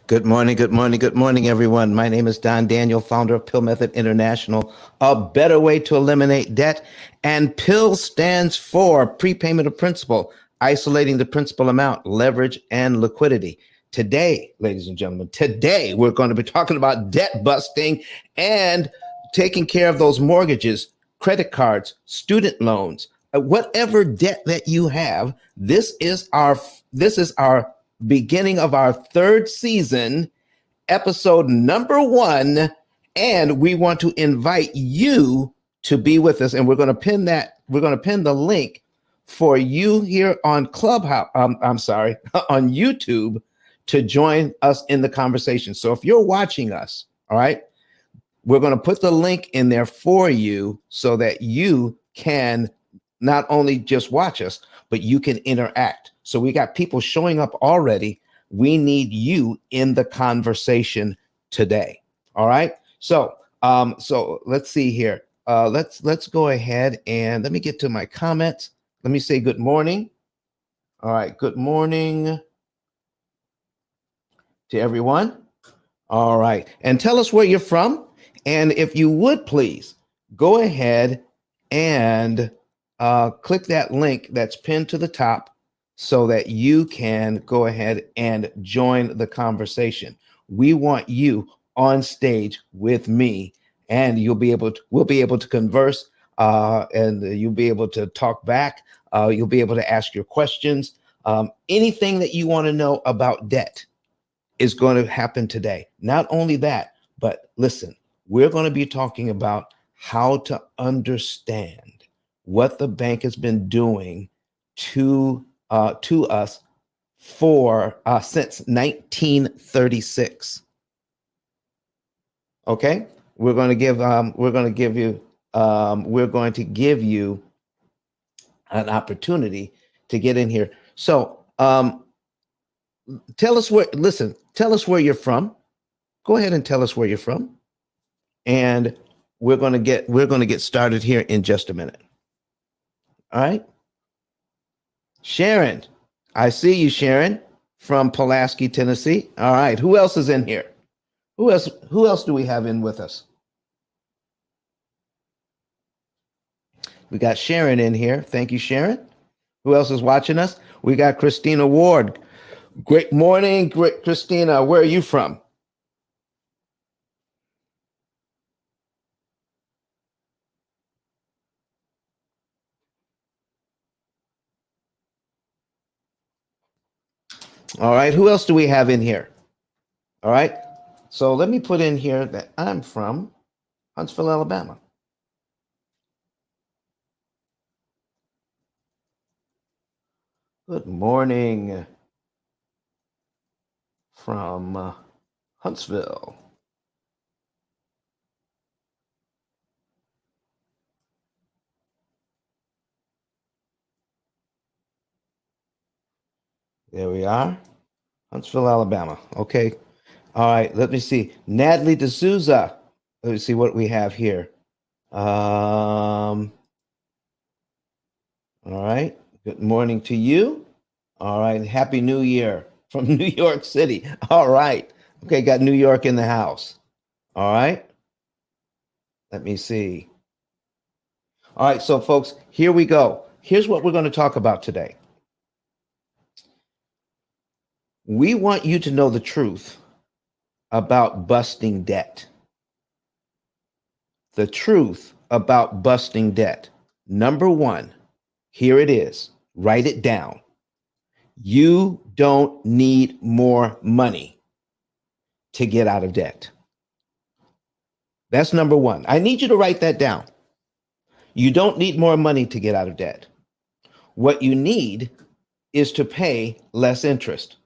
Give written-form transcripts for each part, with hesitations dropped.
Good morning, good morning, good morning, everyone. My name is Don Daniel, founder of P.I.L.L Method International, a better way to eliminate debt. And P.I.L.L stands for prepayment of principal, isolating the principal amount, leverage, and liquidity. Today, ladies and gentlemen, today we're going to be talking about debt busting and taking care of those mortgages, credit cards, student loans, whatever debt that you have. This is our beginning of our third season, episode number 1, and we want to invite you to be with us. And we're going to pin the link for you here on Clubhouse. I'm sorry, on YouTube to join us in the conversation. So if you're watching us, all right, we're going to put the link in there for you so that you can not only just watch us, but you can interact. So we got people showing up already. We need you in the conversation today. All right. So let's see here. Let's go ahead and let me get to my comments. Let me say good morning. All right. Good morning to everyone. All right. And tell us where you're from. And if you would please go ahead and click that link that's pinned to the top so that you can go ahead and join the conversation. We want you on stage with me, and we'll be able to converse, and you'll be able to talk back. You'll be able to ask your questions. Anything that you want to know about debt is going to happen today. Not only that, but listen, we're going to be talking about how to understand what the bank has been doing to us for since 1936. Okay, we're going to give you an opportunity to get in here. So tell us where you're from. Go ahead and tell us where you're from, and we're going to get started here in just a minute. All right. Sharon, I see you, Sharon, from Pulaski, Tennessee. All right. Who else is in here? Who else do we have in with us? We got Sharon in here. Thank you, Sharon. Who else is watching us? We got Christina Ward. Great morning, great Christina. Where are you from? All right. Who else do we have in here? All right. So let me put in here that I'm from Huntsville, Alabama. Good morning from Huntsville. There we are. Huntsville, Alabama. Okay. All right. Let me see. Natalie D'Souza. Let me see what we have here. All right. Good morning to you. All right. Happy New Year from New York City. All right. Okay. Got New York in the house. All right. Let me see. All right. So, folks, here we go. Here's what we're going to talk about today. We want you to know the truth about busting debt. The truth about busting debt. Number 1, here it is. Write it down. You don't need more money to get out of debt. That's number 1. I need you to write that down. You don't need more money to get out of debt. What you need is to pay less interest.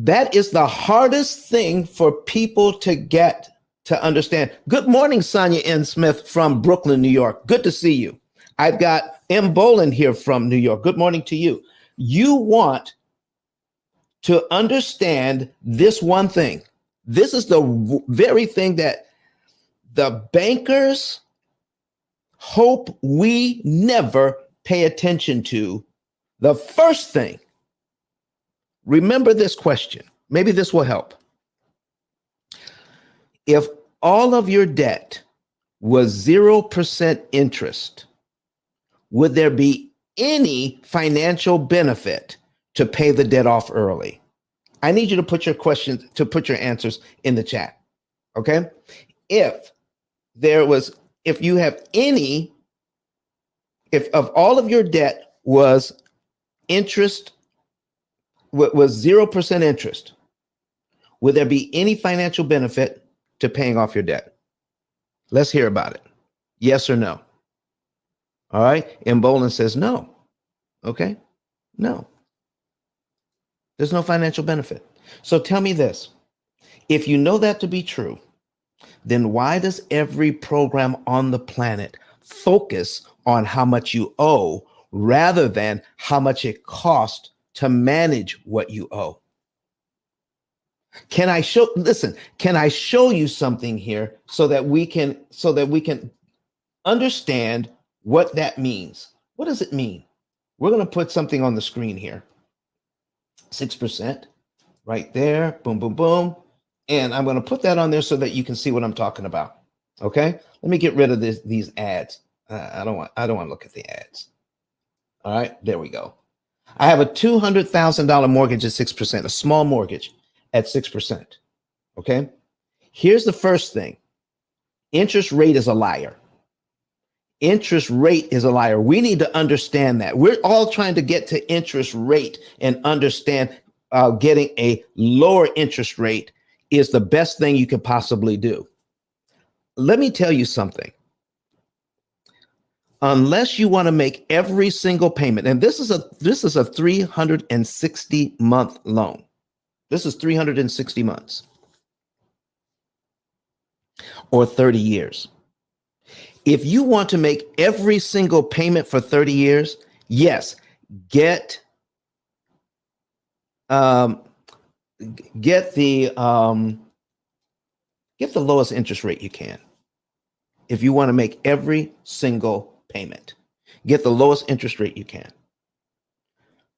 That is the hardest thing for people to get to understand. Good morning, Sonia N. Smith from Brooklyn, New York. Good to see you. I've got M. Bolin here from New York. Good morning to you. You want to understand this one thing. This is the very thing that the bankers hope we never pay attention to. The first thing, remember this question. Maybe this will help. If all of your debt was 0% interest, would there be any financial benefit to pay the debt off early? I need you to put your questions, to put your answers in the chat. Okay. If you have any, if of all of your debt was interest, was 0% interest, would there be any financial benefit to paying off your debt? Let's hear about it. Yes or no? All right. Embolden says no. Okay. No. There's no financial benefit. So tell me this. If you know that to be true, then why does every program on the planet focus on how much you owe rather than how much it costs to manage what you owe? Can I show you something here so that we can understand what that means? What does it mean? We're going to put something on the screen here. 6% right there. Boom, boom, boom. And I'm going to put that on there so that you can see what I'm talking about. Okay. Let me get rid of these ads. I don't want to look at the ads. All right. There we go. I have a $200,000 mortgage at 6%, a small mortgage at 6%. Okay. Here's the first thing. Interest rate is a liar. Interest rate is a liar. We need to understand that. We're all trying to get to interest rate and understand getting a lower interest rate is the best thing you could possibly do. Let me tell you something. Unless you want to make every single payment, and this is a 360-month loan. This is 360 months or 30 years. If you want to make every single payment for 30 years, yes, get the lowest interest rate you can. If you want to make every single payment, get the lowest interest rate you can.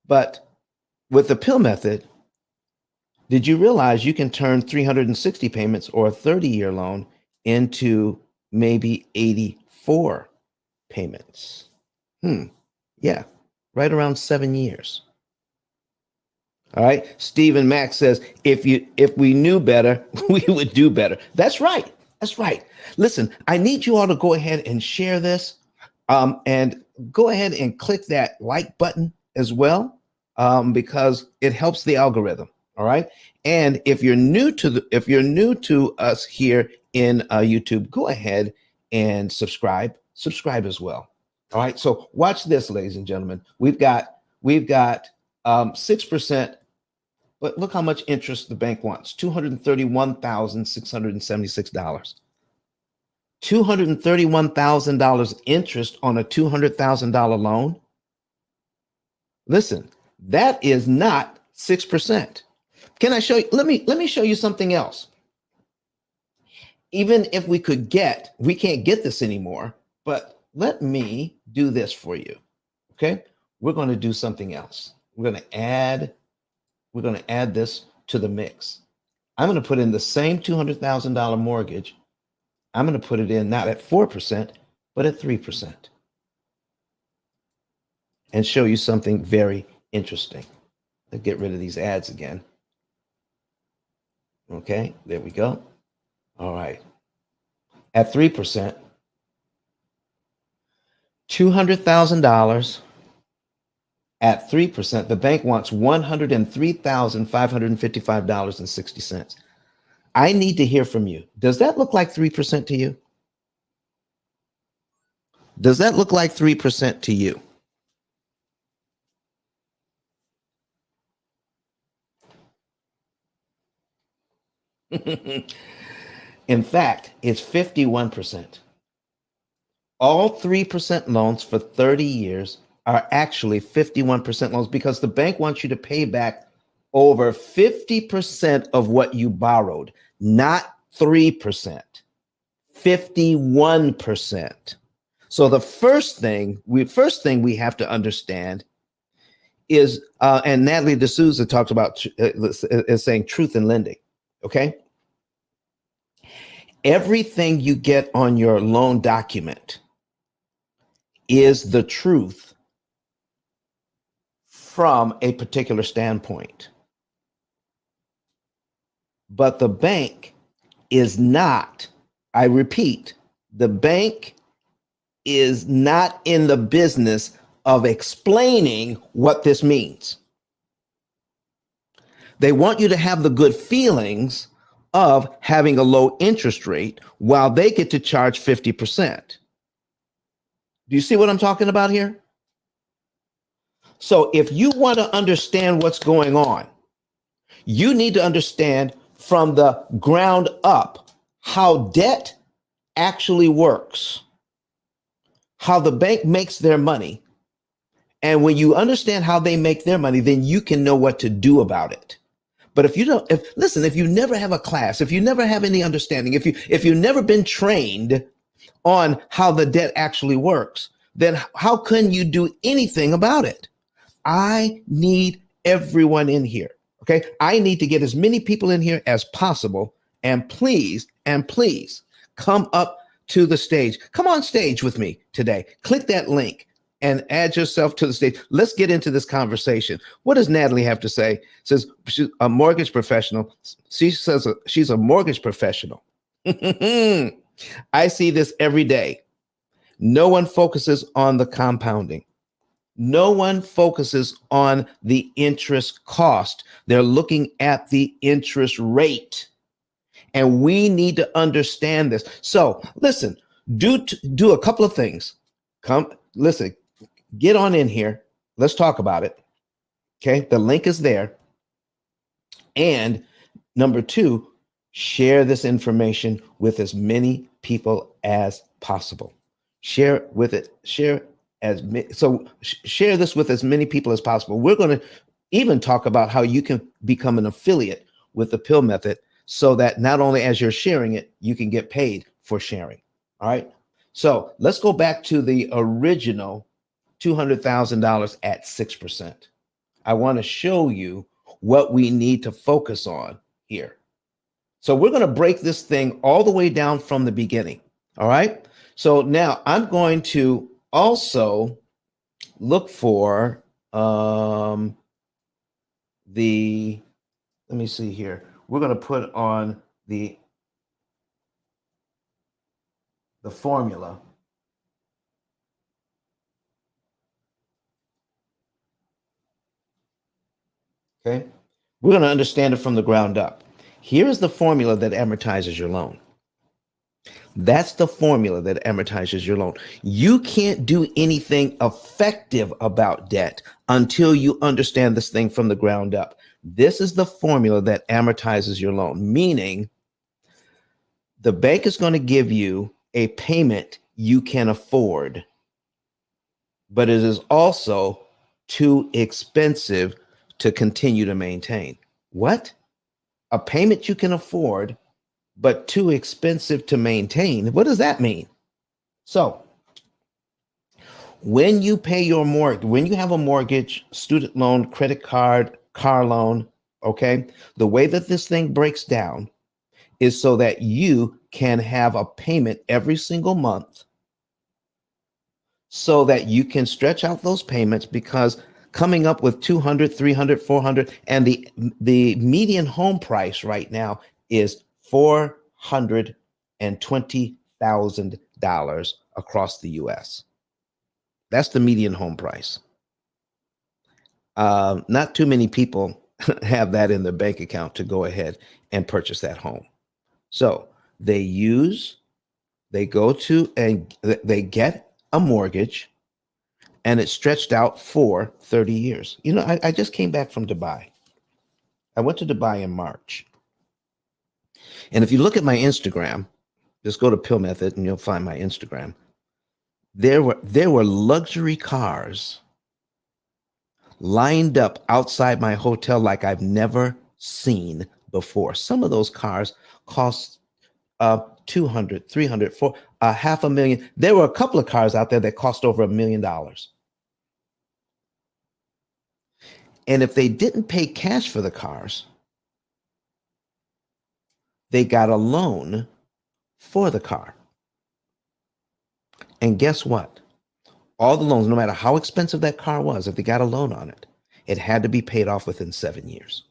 But with the P.I.L.L method, did you realize you can turn 360 payments or a 30-year loan into maybe 84 payments? Yeah, right around 7 years. All right. Stephen Mack says, if we knew better, we would do better. That's right. That's right. Listen, I need you all to go ahead and share this, and go ahead and click that like button as well, because it helps the algorithm. All right. And if you're new to us here in YouTube, go ahead and subscribe as well. All right. So watch this, ladies and gentlemen. We've got 6%. But look how much interest the bank wants, $231,676. $231,000 interest on a $200,000 loan. Listen, that is not 6%. Can I show you? Let me show you something else. Even if we can't get this anymore, but let me do this for you. Okay? We're going to do something else. We're going to add this to the mix. I'm going to put in the same $200,000 mortgage. I'm going to put it in not at 4%, but at 3%. And show you something very interesting. Let's get rid of these ads again. Okay, there we go. All right. At 3%, $200,000 at 3%, the bank wants $103,555.60. I need to hear from you. Does that look like 3% to you? Does that look like 3% to you? In fact, it's 51%. All 3% loans for 30 years are actually 51% loans because the bank wants you to pay back over 50% of what you borrowed, not 3%, 51%. So the first thing we have to understand is, and Natalie D'Souza talks about, is saying truth in lending. Okay. Everything you get on your loan document is the truth from a particular standpoint. But the bank is not, I repeat, the bank is not in the business of explaining what this means. They want you to have the good feelings of having a low interest rate while they get to charge 50%. Do you see what I'm talking about here? So if you want to understand what's going on, you need to understand from the ground up how debt actually works, how the bank makes their money. And when you understand how they make their money, then you can know what to do about it. But if you don't, if you never have a class, if you never have any understanding, if you've never been trained on how the debt actually works, then how can you do anything about it? I need everyone in here. Okay. I need to get as many people in here as possible. And please come up to the stage. Come on stage with me today. Click that link and add yourself to the stage. Let's get into this conversation. What does Natalie have to say? Says she's a mortgage professional. She says she's a mortgage professional. I see this every day. No one focuses on the compounding. No one focuses on the interest cost. They're looking at the interest rate. And we need to understand this. So listen, do a couple of things. Listen, get on in here. Let's talk about it. Okay. The link is there. And number two, share this information with as many people as possible. Share this with as many people as possible. We're going to even talk about how you can become an affiliate with the P.I.L.L method so that not only as you're sharing it, you can get paid for sharing. All right. So let's go back to the original $200,000 at 6%. I want to show you what we need to focus on here. So we're going to break this thing all the way down from the beginning. All right. So now I'm going to also look for let me see here. We're going to put on the formula. Okay. We're going to understand it from the ground up. Here is the formula that amortizes your loan. That's the formula that amortizes your loan. You can't do anything effective about debt until you understand this thing from the ground up. This is the formula that amortizes your loan, meaning the bank is going to give you a payment you can afford, but it is also too expensive to continue to maintain. What? A payment you can afford, but too expensive to maintain. What does that mean? So when you pay your mortgage, when you have a mortgage, student loan, credit card, car loan, okay, the way that this thing breaks down is so that you can have a payment every single month so that you can stretch out those payments, because coming up with 200, 300, 400, and the median home price right now is $420,000 across the US. That's the median home price. Not too many people have that in their bank account to go ahead and purchase that home. So they go to and they get a mortgage, and it's stretched out for 30 years. You know, I just came back from Dubai. I went to Dubai in March. And if you look at my Instagram, just go to P.I.L.L Method and you'll find my Instagram. There were luxury cars lined up outside my hotel like I've never seen before. Some of those cars cost 200, 300, for $500,000. There were a couple of cars out there that cost over $1 million. And if they didn't pay cash for the cars, they got a loan for the car. And guess what? All the loans, no matter how expensive that car was, if they got a loan on it, it had to be paid off within 7 years.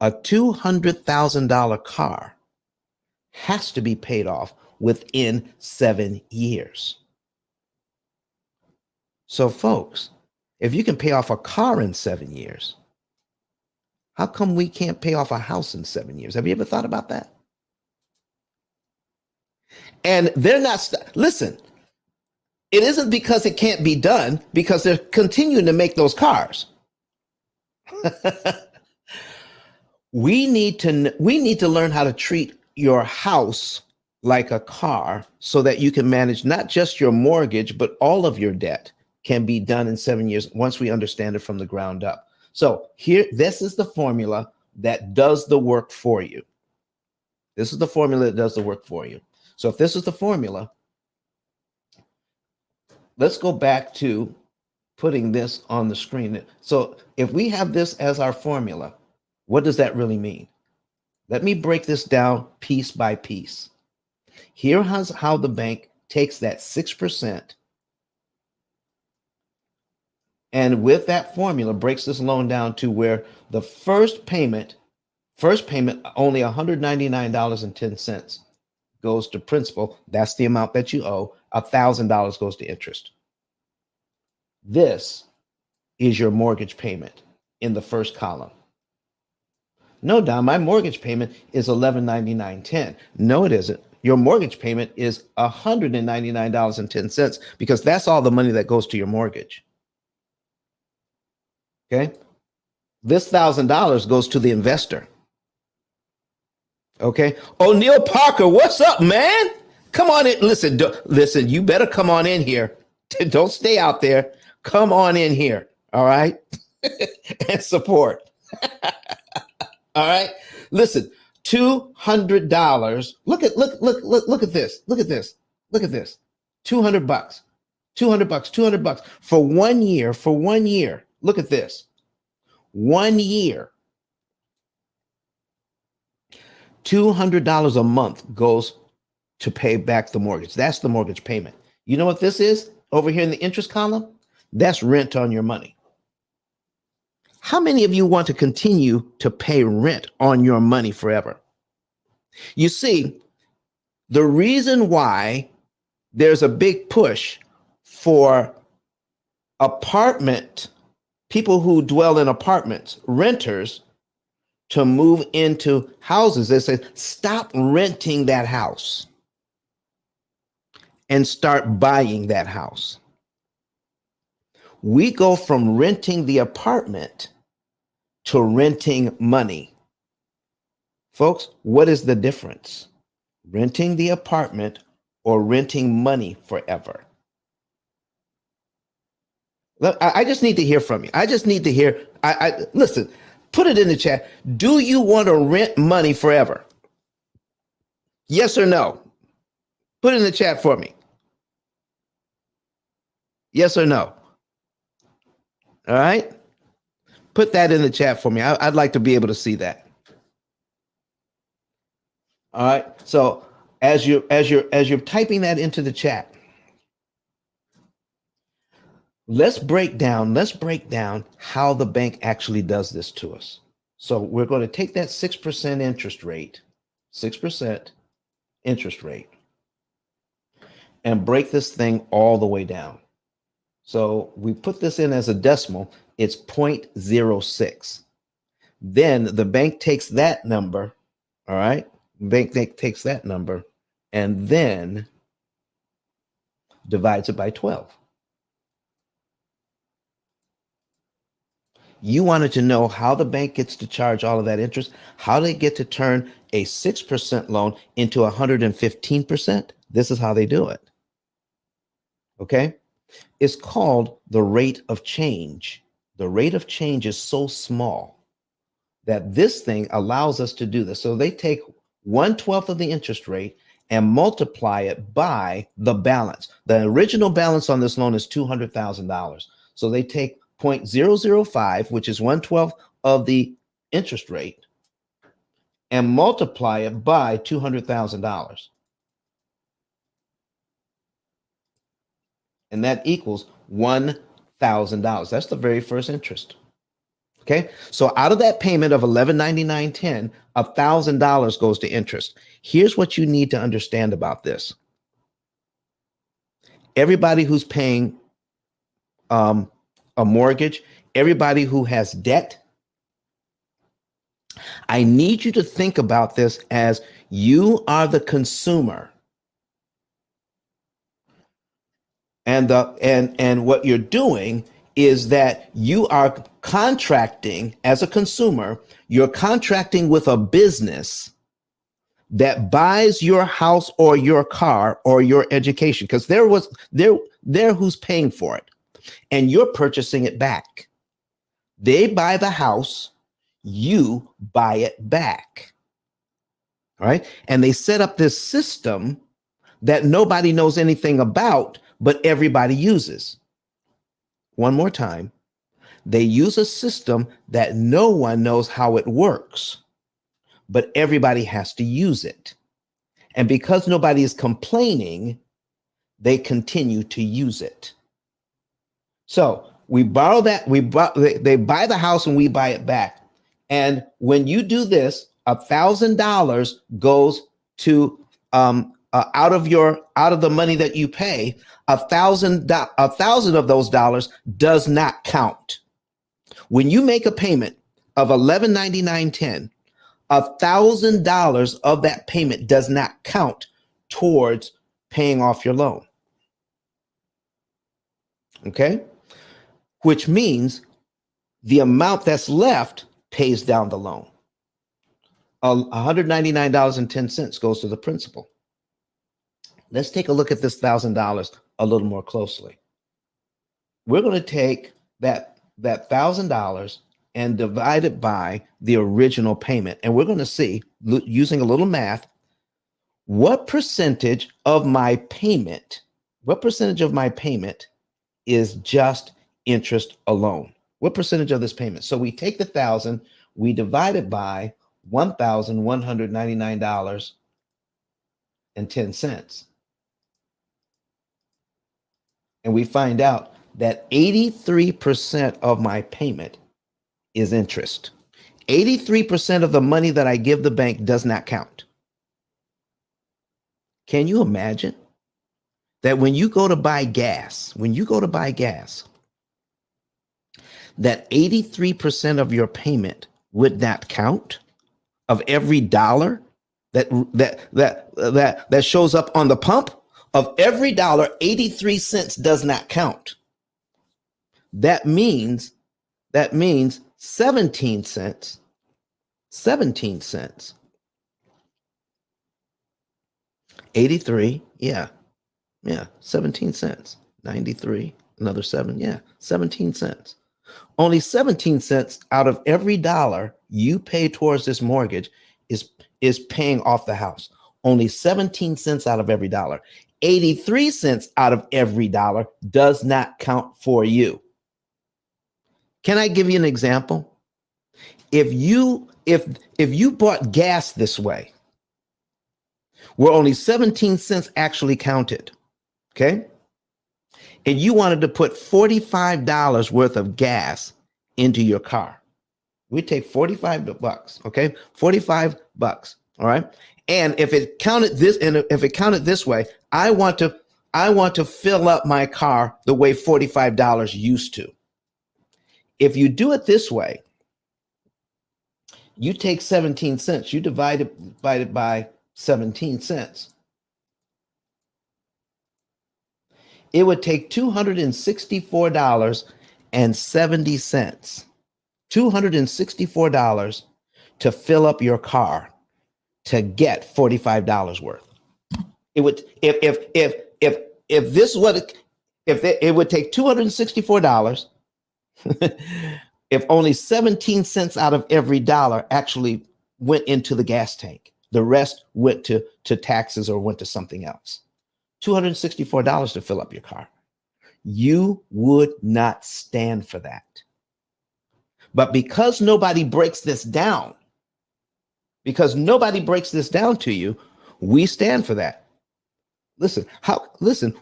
A $200,000 car has to be paid off within 7 years. So, folks, if you can pay off a car in 7 years, how come we can't pay off a house in 7 years? Have you ever thought about that? And they're not, listen, it isn't because it can't be done, because they're continuing to make those cars. We need to learn how to treat your house like a car so that you can manage not just your mortgage, but all of your debt can be done in 7 years once we understand it from the ground up. So here, this is the formula that does the work for you. This is the formula that does the work for you. So if this is the formula, let's go back to putting this on the screen. So if we have this as our formula, what does that really mean? Let me break this down piece by piece. Here's how the bank takes that 6% and with that formula breaks this loan down to where the first payment only $199.10 goes to principal. That's the amount that you owe. $1,000 goes to interest. This is your mortgage payment in the first column. No, Don, my mortgage payment is $1,199.10. No, it isn't. Your mortgage payment is $199.10 because that's all the money that goes to your mortgage. Okay? This $1,000 goes to the investor. Okay? O'Neill Parker, what's up, man? Come on in. Listen, you better come on in here. Don't stay out there. Come on in here. All right? And support. All right. Listen, $200. Look at this. Look at this. $200. $200 for 1 year. For 1 year. Look at this. 1 year. $200 a month goes to pay back the mortgage. That's the mortgage payment. You know what this is over here in the interest column? That's rent on your money. How many of you want to continue to pay rent on your money forever? You see, the reason why there's a big push for people who dwell in apartments, renters, to move into houses, they say, stop renting that house and start buying that house. We go from renting the apartment to renting money. Folks, what is the difference? Renting the apartment or renting money forever? Look, I just need to hear from you. I just need to hear. Listen, put it in the chat. Do you want to rent money forever? Yes or no? Put it in the chat for me. Yes or no? All right. Put that in the chat for me. I'd like to be able to see that. All right. So as you're typing that into the chat, let's break down how the bank actually does this to us. So we're going to take that 6% interest rate, 6% interest rate, and break this thing all the way down. So we put this in as a decimal, it's 0.06. Then the bank takes that number, all right? Bank takes that number and then divides it by 12. You wanted to know how the bank gets to charge all of that interest, how they get to turn a 6% loan into 115%. This is how they do it. Okay? It's called the rate of change. The rate of change is so small that this thing allows us to do this. So they take 1/12 of the interest rate and multiply it by the balance. The original balance on this loan is $200,000. So they take 0.005, which is 1/12 of the interest rate, and multiply it by $200,000. And that equals $1,000. That's the very first interest. Okay. So out of that payment of $1199.10, $1,000 goes to interest. Here's what you need to understand about this. Everybody who's paying a mortgage, everybody who has debt, I need you to think about this as you are the consumer. And what you're doing is that you are contracting as a consumer, you're contracting with a business that buys your house or your car or your education, because they're who's paying for it, and you're purchasing it back. They buy the house, you buy it back. All right. And they set up this system that nobody knows anything about, but everybody uses. One more time. They use a system that no one knows how it works, but everybody has to use it. And because nobody is complaining, they continue to use it. So we borrow that, they buy the house and we buy it back. And when you do this, $1,000 goes to out of the money that you pay. $1,000 of those dollars does not count. When you make a payment of $1199.10, $1,000 of that payment does not count towards paying off your loan. Okay? Which means the amount that's left pays down the loan. $199.10 goes to the principal. Let's take a look at this $1,000 a little more closely. We're going to take that $1,000 and divide it by the original payment. And we're going to see, using a little math, what percentage of my payment is just interest alone? What percentage of this payment? So we take the 1,000, we divide it by $1,199.10. And we find out that 83% of my payment is interest. 83% of the money that I give the bank does not count. Can you imagine that when you go to buy gas, that 83% of your payment would not count of every dollar that shows up on the pump? Of every dollar, 83 cents does not count. That means 17 cents. 83, yeah, 17 cents. 93, another 7, 17 cents. Only 17 cents out of every dollar you pay towards this mortgage is paying off the house. Only 17 cents out of every dollar. 83 cents out of every dollar does not count for you. Can I give you an example? If you bought gas this way, where only 17 cents actually counted, okay? And you wanted to put $45 worth of gas into your car. We take $45, okay? $45, all right? And if it counted this way, I want to fill up my car the way $45 used to. If you do it this way, you take 17 cents, you divide it by 17 cents. It would take $264.70. $264 to fill up your car to get $45 worth. It would it would take $264 if only 17 cents out of every dollar actually went into the gas tank. The rest went to taxes or went to something else. $264 to fill up your car. You would not stand for that. But because nobody breaks this down, to you, we stand for that. Listen,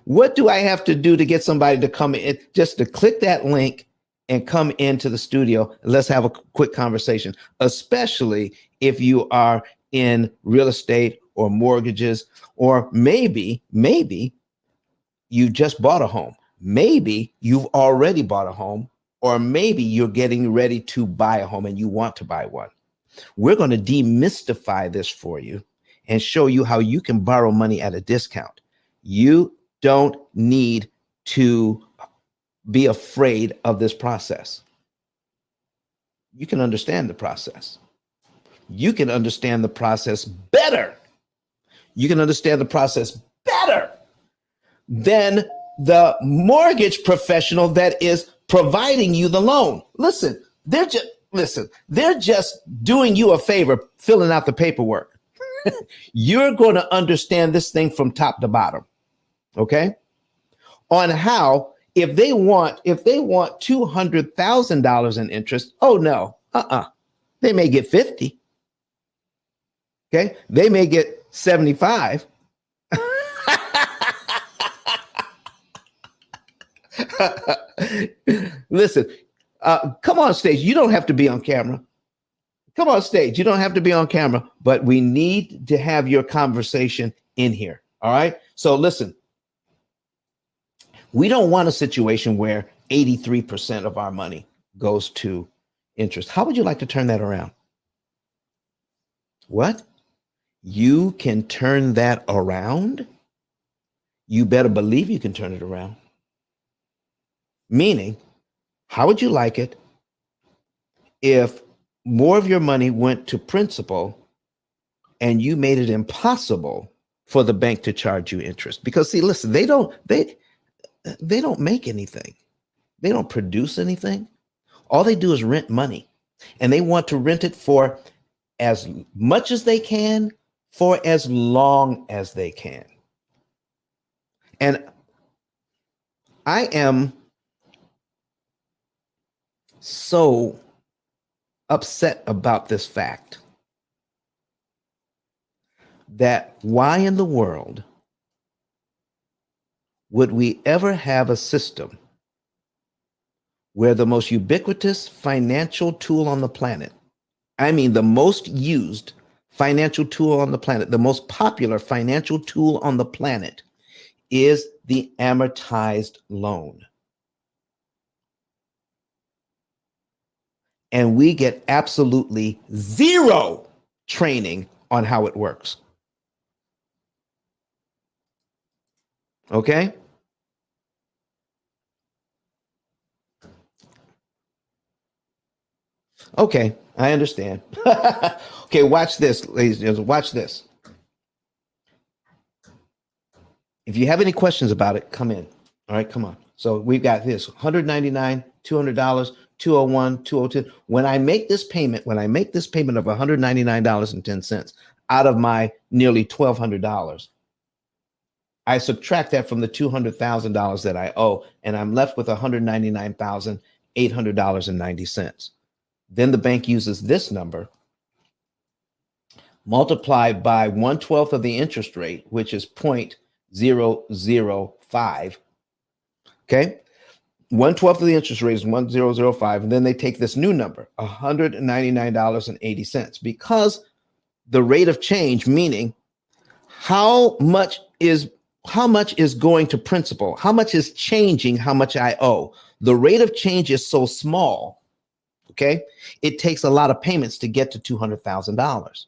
what do I have to do to get somebody to come in? Just to click that link and come into the studio. Let's have a quick conversation, especially if you are in real estate or mortgages, or maybe you just bought a home. Maybe you've already bought a home, or maybe you're getting ready to buy a home and you want to buy one. We're going to demystify this for you and show you how you can borrow money at a discount. You don't need to be afraid of this process. You can understand the process. You can understand the process better. You can understand the process better than the mortgage professional that is providing you the loan. They're just doing you a favor, filling out the paperwork. You're going to understand this thing from top to bottom. Okay? On how, if they want $200,000 in interest, oh no, they may get 50. Okay? They may get 75. Listen, come on stage. You don't have to be on camera. Come on stage. You don't have to be on camera, but we need to have your conversation in here. All right? So listen, we don't want a situation where 83% of our money goes to interest. How would you like to turn that around? What? You can turn that around? You better believe you can turn it around. Meaning, how would you like it if more of your money went to principal and you made it impossible for the bank to charge you interest? Because see, listen, they don't make anything. They don't produce anything. All they do is rent money, and they want to rent it for as much as they can for as long as they can. And I am so upset about this fact that why in the world would we ever have a system where the most ubiquitous financial tool on the planet, I mean, the most used financial tool on the planet, the most popular financial tool on the planet is the amortized loan. And we get absolutely zero training on how it works. Okay? Okay, I understand. Okay, watch this, ladies and gentlemen. Watch this. If you have any questions about it, come in. All right, come on. So we've got this $199, $200, 201, 202. When I make this payment of $199.10 out of my nearly $1,200, I subtract that from the $200,000 that I owe, and I'm left with $199,800.90. Then the bank uses this number multiplied by 1/12 of the interest rate, which is 0.005. Okay. 1/12 of the interest rate is 1,005. And then they take this new number, $199.80, because the rate of change, meaning how much is going to principal, how much is changing, how much I owe. The rate of change is so small. Okay. It takes a lot of payments to get to $200,000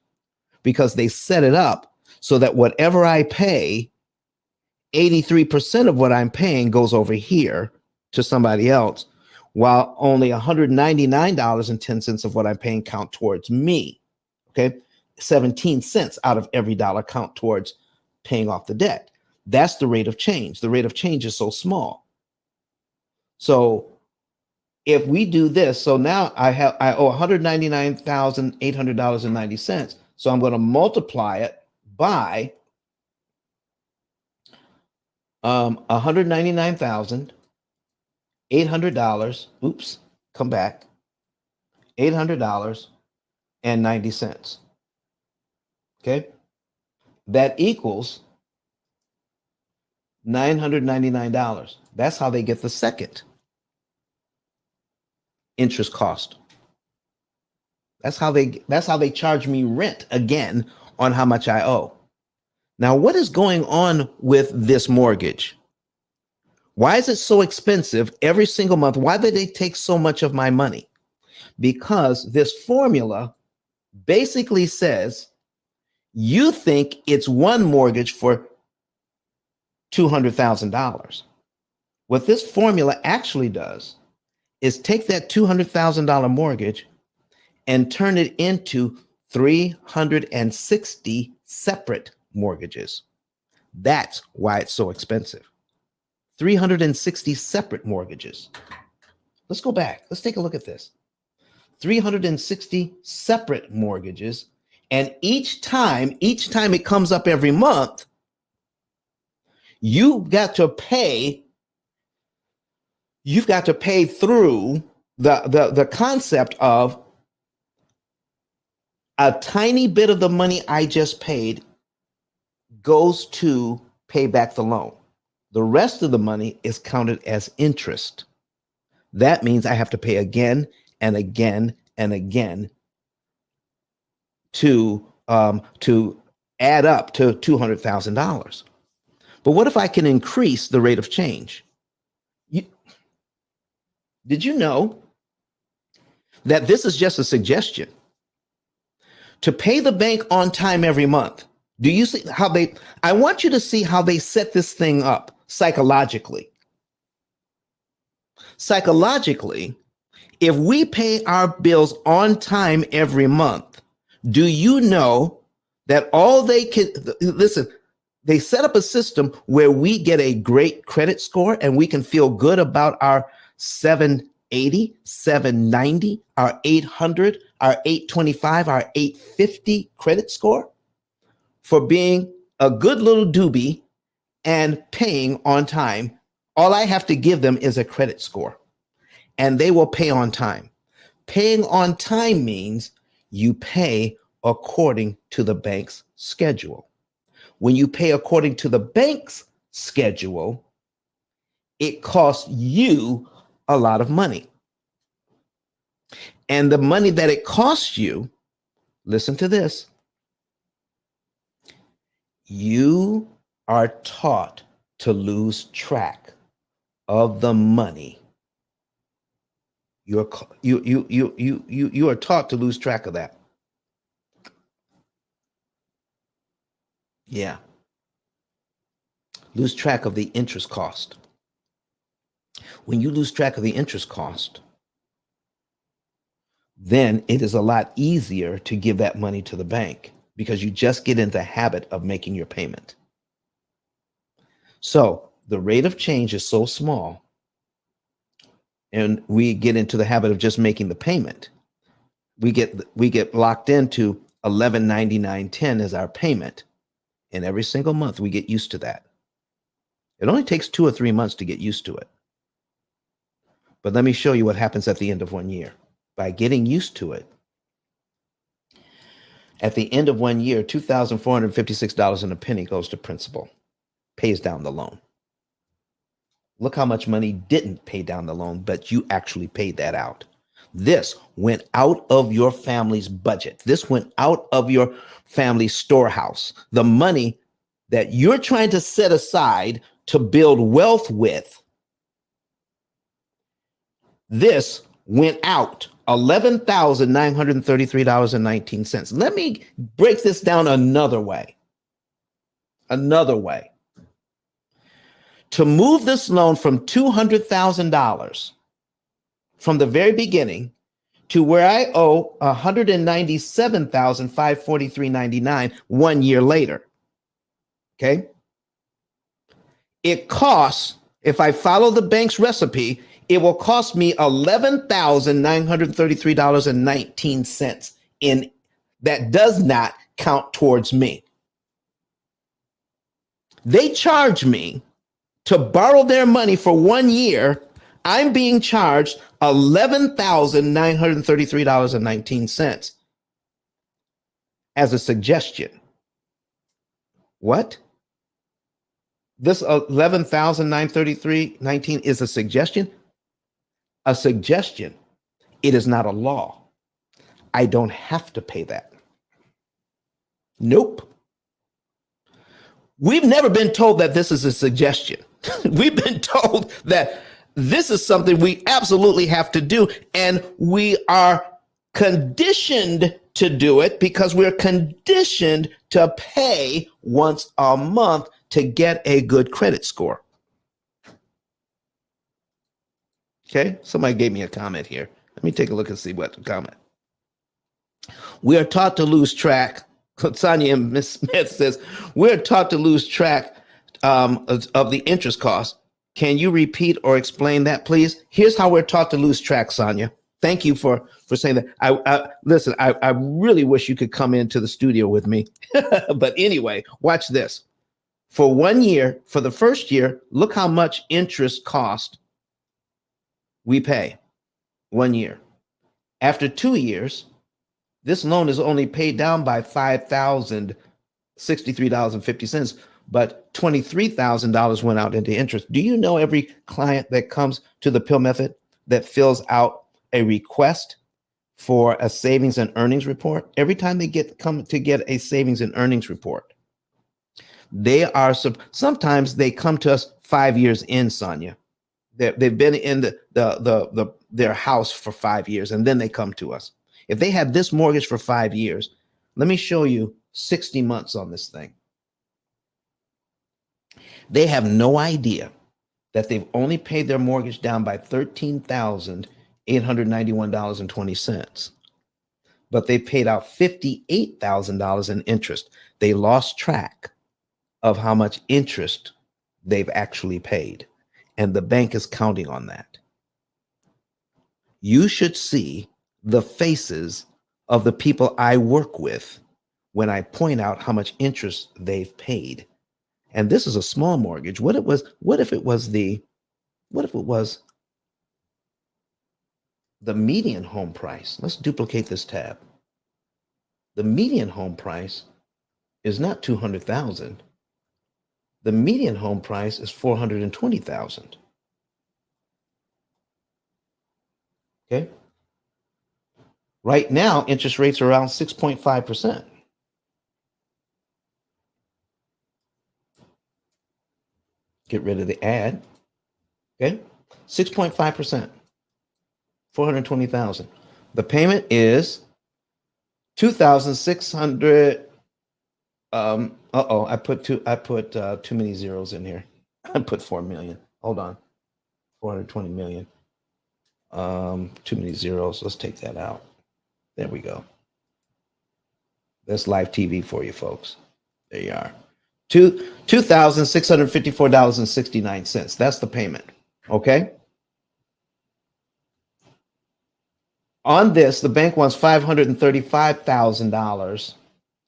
because they set it up so that whatever I pay, 83% of what I'm paying goes over here to somebody else, while only $199.10 of what I'm paying count towards me. Okay. 17 cents out of every dollar count towards paying off the debt. That's the rate of change. The rate of change is so small. So if we do this, so now I owe $199,800.90. So I'm going to multiply it by 199,000 $800. Oops, come back. $800.90. Okay. That equals $999. That's how they get the second interest cost. That's how they charge me rent again on how much I owe. Now, what is going on with this mortgage? Why is it so expensive every single month? Why do they take so much of my money? Because this formula basically says you think it's one mortgage for $200,000. What this formula actually does is take that $200,000 mortgage and turn it into 360 separate mortgages. That's why it's so expensive. 360 separate mortgages. Let's go back. Let's take a look at this. 360 separate mortgages. And each time it comes up every month, you've got to pay through the concept of a tiny bit of the money I just paid goes to pay back the loan. The rest of the money is counted as interest. That means I have to pay again and again and again to add up to $200,000. But what if I can increase the rate of change? Did you know that this is just a suggestion? To pay the bank on time every month. Do you see how I want you to see how they set this thing up psychologically. Psychologically, if we pay our bills on time every month, do you know that all they can, listen, they set up a system where we get a great credit score and we can feel good about our 780, 790, our 800, our 825, our 850 credit score for being a good little doobie and paying on time. All I have to give them is a credit score and they will pay on time. Paying on time means you pay according to the bank's schedule. When you pay according to the bank's schedule, it costs you a lot of money. And the money that it costs you, listen to this, you are taught to lose track of the money. You are taught to lose track of that. Yeah. Lose track of the interest cost. When you lose track of the interest cost, then it is a lot easier to give that money to the bank because you just get in the habit of making your payment. So the rate of change is so small and we get into the habit of just making the payment. We get locked into $11.99.10 as our payment. And every single month we get used to that. It only takes 2 or 3 months to get used to it. But let me show you what happens at the end of 1 year. By getting used to it, at the end of 1 year, $2,456 and a penny goes to principal, pays down the loan. Look how much money didn't pay down the loan, but you actually paid that out. This went out of your family's budget. This went out of your family's storehouse. The money that you're trying to set aside to build wealth with, this went out $11,933.19. Let me break this down another way. To move this loan from $200,000 from the very beginning to where I owe $197,543.99 1 year later. Okay. It costs, if I follow the bank's recipe, it will cost me $11,933.19 in that does not count towards me. They charge me to borrow their money for 1 year I'm being charged $11,933.19 as a suggestion. What? This 11,933.19 is a suggestion? A suggestion. It is not a law. I don't have to pay that. Nope. We've never been told that this is a suggestion. We've been told that this is something we absolutely have to do, and we are conditioned to do it because we're conditioned to pay once a month to get a good credit score. Okay, somebody gave me a comment here. Let me take a look and see what the comment. We are taught to lose track. Sonia and Ms. Smith says, we're taught to lose track of the interest cost. Can you repeat or explain that, please? Here's how we're taught to lose track, Sonia. Thank you for saying that. Listen, I really wish you could come into the studio with me. But anyway, watch this. For 1 year, for the first year, look how much interest cost we pay 1 year. After 2 years, this loan is only paid down by $5,063.50, but $23,000 went out into interest. Do you know every client that comes to the P.I.L. method that fills out a request for a savings and earnings report? Every time they come to get a savings and earnings report, they are sometimes they come to us 5 years in, Sonia. They've been in their house for 5 years, and then they come to us. If they had this mortgage for 5 years, let me show you 60 months on this thing. They have no idea that they've only paid their mortgage down by $13,891.20, but they paid out $58,000 in interest. They lost track of how much interest they've actually paid, and the bank is counting on that. You should see the faces of the people I work with when I point out how much interest they've paid. And this is a small mortgage. What if it was the median home price? Let's duplicate this tab. The median home price is not 200,000. The median home price is 420,000. Okay. Right now, interest rates are around 6.5%. Get rid of the ad. Okay. 6.5%. 420,000. The payment is 2,600. I put too many zeros in here. I put 4 million. Hold on. 420 million. Too many zeros. Let's take that out. There we go. That's live TV for you folks. There you are. $2,654.69. That's the payment. Okay. On this, the bank wants $535,000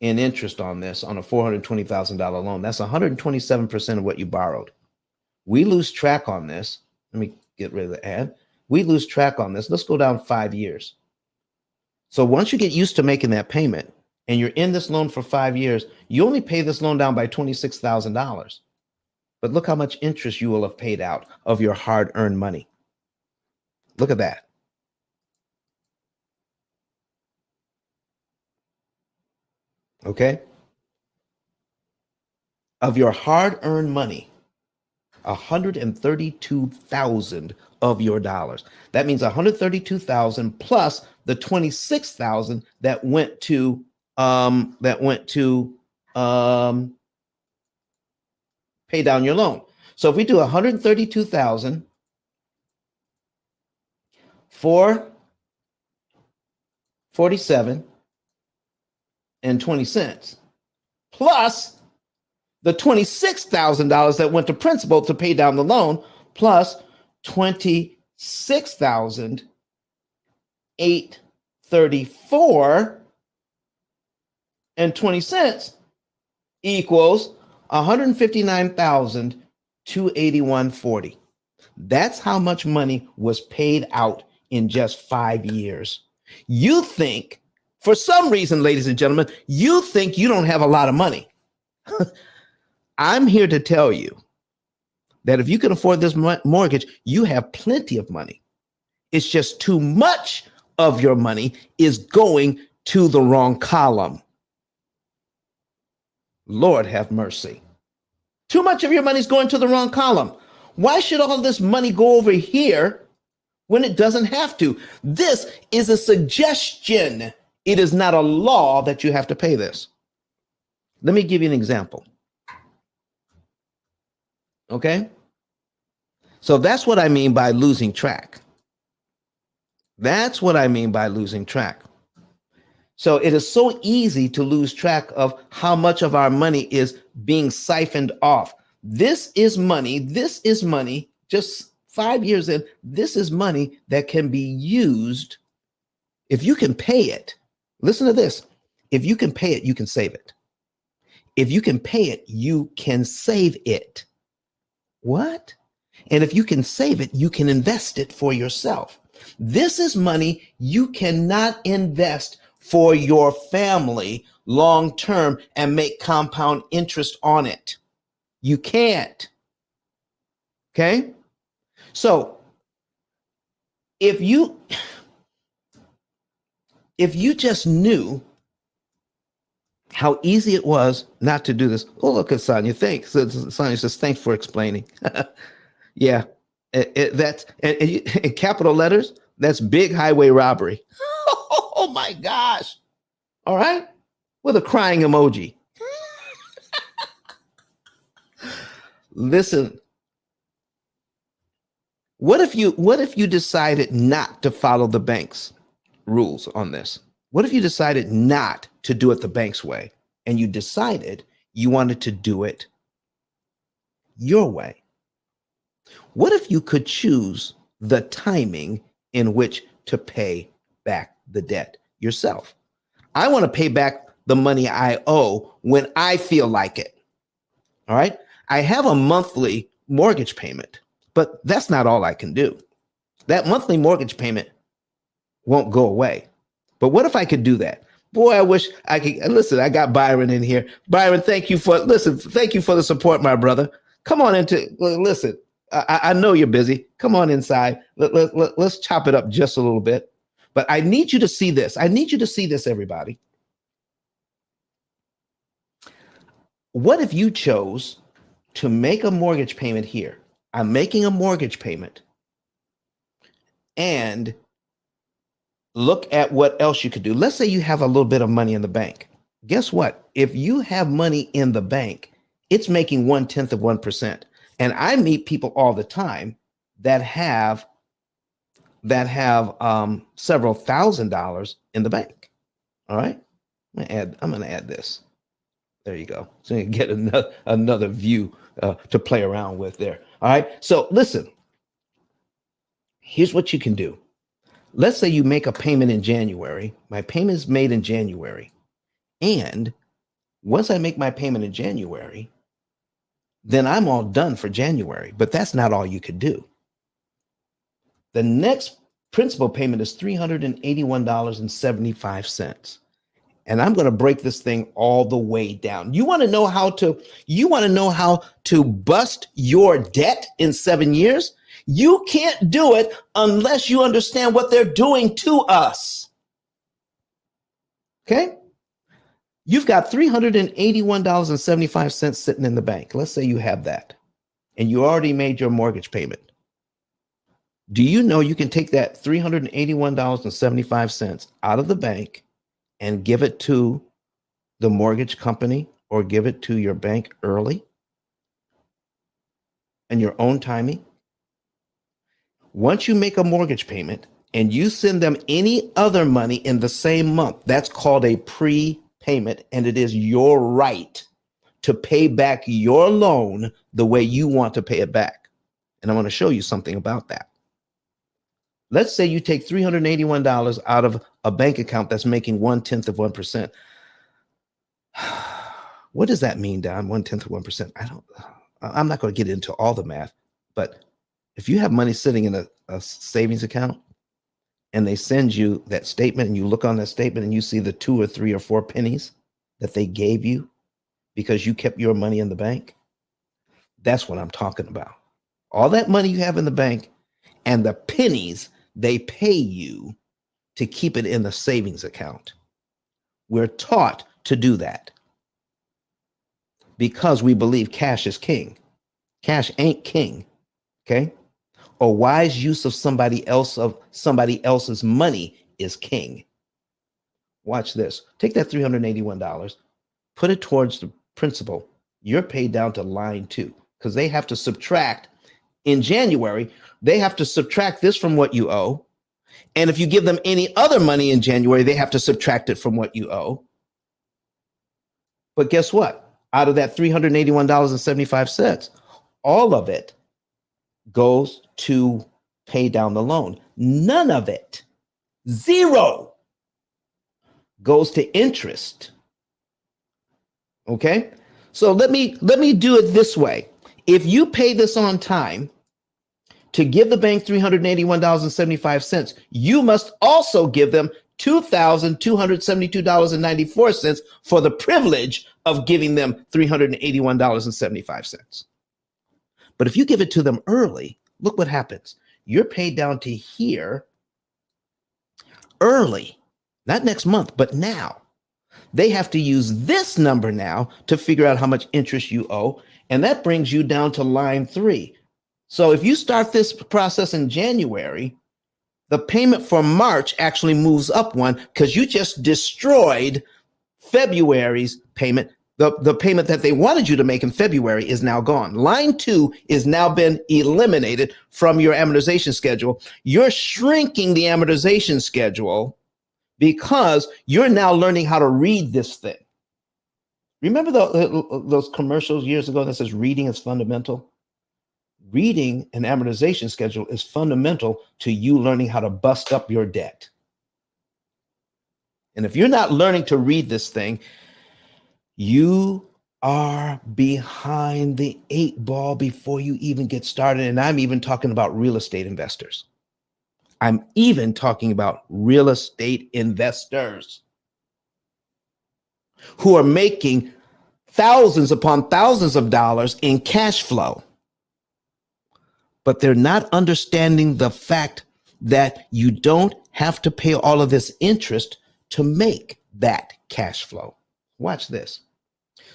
in interest on this, on a $420,000 loan. That's 127% of what you borrowed. We lose track on this. Let me get rid of the ad. We lose track on this. Let's go down 5 years. So once you get used to making that payment and you're in this loan for 5 years, you only pay this loan down by $26,000. But look how much interest you will have paid out of your hard-earned money. Look at that. Okay? Of your hard-earned money, 132,000 of your dollars. That means 132,000 plus the 26,000 that went to pay down your loan. So if we do 132,000 for 47 and 20 cents plus the $26,000 that went to principal to pay down the loan, plus 26,834 and 20 cents equals 159,281.40. That's how much money was paid out in just 5 years. You think, for some reason, ladies and gentlemen, you think you don't have a lot of money. I'm here to tell you that if you can afford this mortgage, you have plenty of money. It's just too much of your money is going to the wrong column. Lord have mercy. Too much of your money is going to the wrong column. Why should all this money go over here when it doesn't have to? This is a suggestion. It is not a law that you have to pay this. Let me give you an example. Okay? So that's what I mean by losing track. That's what I mean by losing track. So it is so easy to lose track of how much of our money is being siphoned off. This is money, just 5 years in, this is money that can be used. If you can pay it, listen to this. If you can pay it, you can save it. If you can pay it, you can save it. What? And if you can save it, you can invest it for yourself. This is money you cannot invest for your family long term and make compound interest on it. You can't. Okay? So if you just knew how easy it was not to do this. Oh, look at Sonia. Thanks. Sonia says, thanks for explaining. Yeah. That's in capital letters, that's big highway robbery. Oh my gosh. All right. With a crying emoji. Listen. What if you decided not to follow the bank's rules on this? What if you decided not to do it the bank's way and you decided you wanted to do it your way? What if you could choose the timing in which to pay back the debt yourself? I want to pay back the money I owe when I feel like it. All right. I have a monthly mortgage payment, but that's not all I can do. That monthly mortgage payment won't go away. But what if I could do that? Boy, I wish I could. Listen, I got Byron in here. Byron, thank you for the support, my brother. Come on listen. I know you're busy. Come on inside. Let's chop it up just a little bit. But I need you to see this. I need you to see this, everybody. What if you chose to make a mortgage payment here? I'm making a mortgage payment. And look at what else you could do. Let's say you have a little bit of money in the bank. Guess what? If you have money in the bank, it's making 0.1%. And I meet people all the time that have several $1,000s in the bank. All right. I'm going to add this. There you go. So you get another view to play around with there. All right. So listen, here's what you can do. Let's say you make a payment in January. My payment is made in January. And once I make my payment in January, then I'm all done for January. But that's not all you could do. The next principal payment is $381.75. And I'm going to break this thing all the way down. You want to know how to bust your debt in 7 years? You can't do it unless you understand what they're doing to us. Okay? You've got $381.75 sitting in the bank. Let's say you have that, and you already made your mortgage payment. Do you know you can take that $381.75 out of the bank and give it to the mortgage company or give it to your bank early and your own timing? Once you make a mortgage payment and you send them any other money in the same month, that's called a prepayment, and it is your right to pay back your loan the way you want to pay it back. And I want to show you something about that. Let's say you take $381 out of a bank account that's making 0.1%. What does that mean, Don? 0.1%. I'm not going to get into all the math, but If you have money sitting in a savings account and they send you that statement and you look on that statement and you see the 2 or 3 or 4 pennies that they gave you because you kept your money in the bank, that's what I'm talking about. All that money you have in the bank and the pennies they pay you to keep it in the savings account. We're taught to do that because we believe cash is king. Cash ain't king, okay? A wise use of somebody else's money is king. Watch this. Take that $381, put it towards the principal. You're paid down to line 2 because they have to subtract in January. They have to subtract this from what you owe. And if you give them any other money in January, they have to subtract it from what you owe. But guess what? Out of that $381.75, all of it goes to pay down the loan. None of it, zero, goes to interest. Okay? So let me do it this way. If you pay this on time to give the bank $381.75, you must also give them $2,272.94 for the privilege of giving them $381.75. But if you give it to them early, look what happens. You're paid down to here early, not next month, but now. They have to use this number now to figure out how much interest you owe. And that brings you down to line 3. So if you start this process in January, the payment for March actually moves up 1 because you just destroyed February's payment. The payment that they wanted you to make in February is now gone. Line 2 is now been eliminated from your amortization schedule. You're shrinking the amortization schedule because you're now learning how to read this thing. Remember those commercials years ago that says reading is fundamental? Reading an amortization schedule is fundamental to you learning how to bust up your debt. And if you're not learning to read this thing, you are behind the 8 ball before you even get started. And I'm even talking about real estate investors. I'm even talking about real estate investors who are making thousands upon thousands of dollars in cash flow. But they're not understanding the fact that you don't have to pay all of this interest to make that cash flow. Watch this.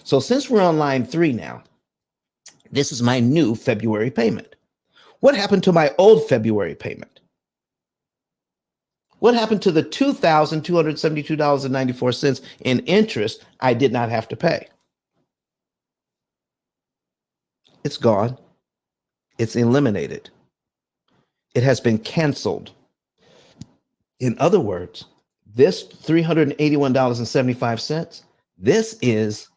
So since we're on line 3 now, this is my new February payment. What happened to my old February payment? What happened to the $2,272.94 in interest I did not have to pay? It's gone. It's eliminated. It has been canceled. In other words, this $381.75, this is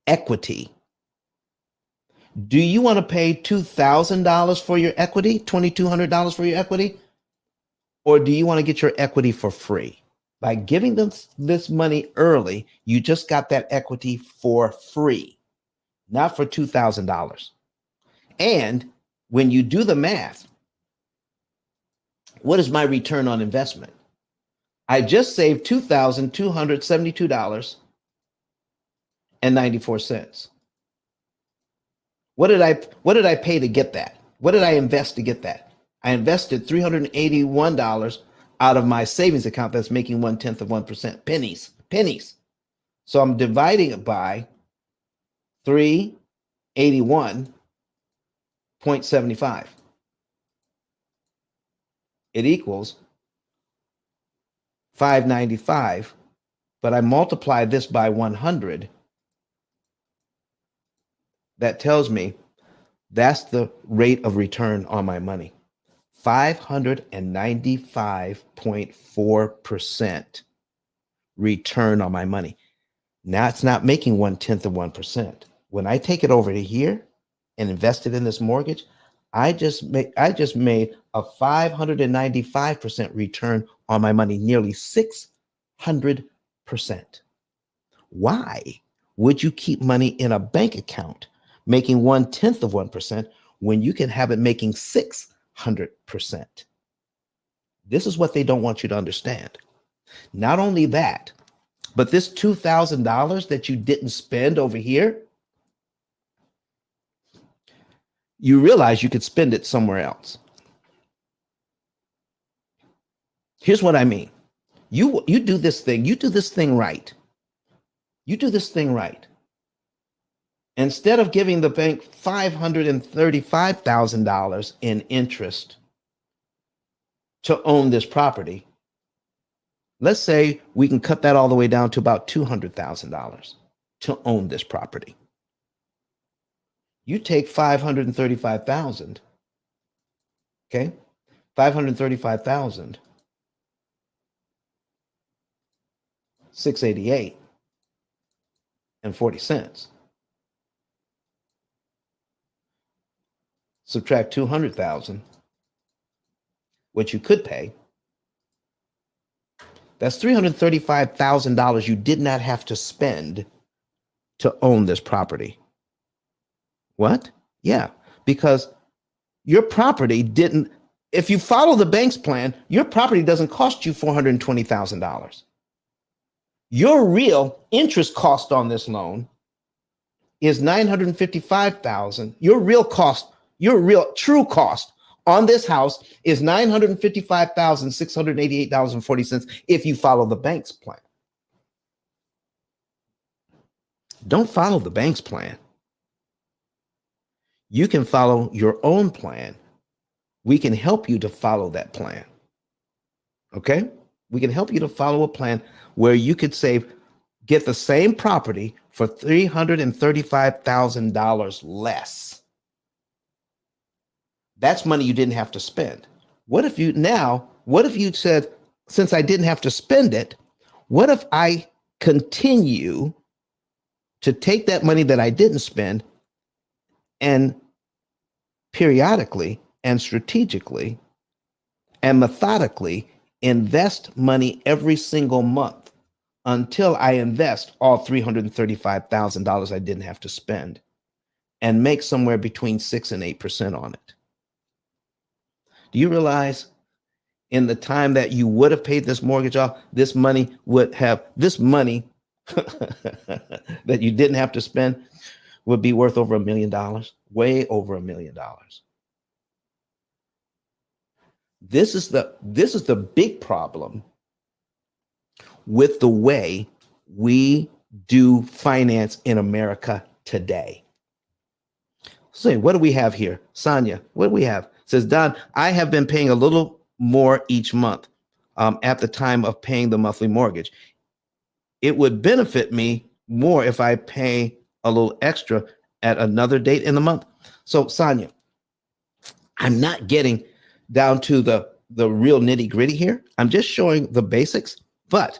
equity. Do you want to pay $2,000 for your equity, $2,200 for your equity? Or do you want to get your equity for free? By giving them this money early, you just got that equity for free, not for $2,000. And when you do the math, what is my return on investment? I just saved $2,272.94. What did I pay to get that? What did I invest to get that? I invested $381 out of my savings account that's making 0.1%. Pennies. So I'm dividing it by 381.75. It equals 595, but I multiply this by 100. That tells me that's the rate of return on my money. 595.4% return on my money. Now it's not making 0.1%. When I take it over to here and invest it in this mortgage, I just made a 595% return on my money, nearly 600%. Why would you keep money in a bank account making 0.1% when you can have it making 600% 100%. This is what they don't want you to understand. Not only that, but this $2,000 that you didn't spend over here, you realize you could spend it somewhere else. Here's what I mean. You do this thing, right. You do this thing right. Instead of giving the bank $535,000 in interest to own this property, let's say we can cut that all the way down to about $200,000 to own this property. You take 535,000, okay? 535,000, 688 and 40 cents. Subtract 200,000, what you could pay. That's $335,000 you did not have to spend to own this property. What? Yeah, because your property didn't, if you follow the bank's plan, your property doesn't cost you $420,000. Your real interest cost on this loan is $955,000. Your real cost, your real true cost on this house is $955,688.40 if you follow the bank's plan. Don't follow the bank's plan. You can follow your own plan. We can help you to follow that plan. Okay? We can help you to follow a plan where you could get the same property for $335,000 less. That's money you didn't have to spend. What if you said, since I didn't have to spend it, what if I continue to take that money that I didn't spend and periodically and strategically and methodically invest money every single month until I invest all $335,000 I didn't have to spend and make somewhere between 6 and 8% on it? Do you realize in the time that you would have paid this mortgage off, this money that you didn't have to spend would be worth over $1 million, way over $1 million. This is the big problem with the way we do finance in America today. So what do we have here? Sonia, what do we have? Says, Don, I have been paying a little more each month at the time of paying the monthly mortgage. It would benefit me more if I pay a little extra at another date in the month. So Sonia, I'm not getting down to the real nitty gritty here. I'm just showing the basics, but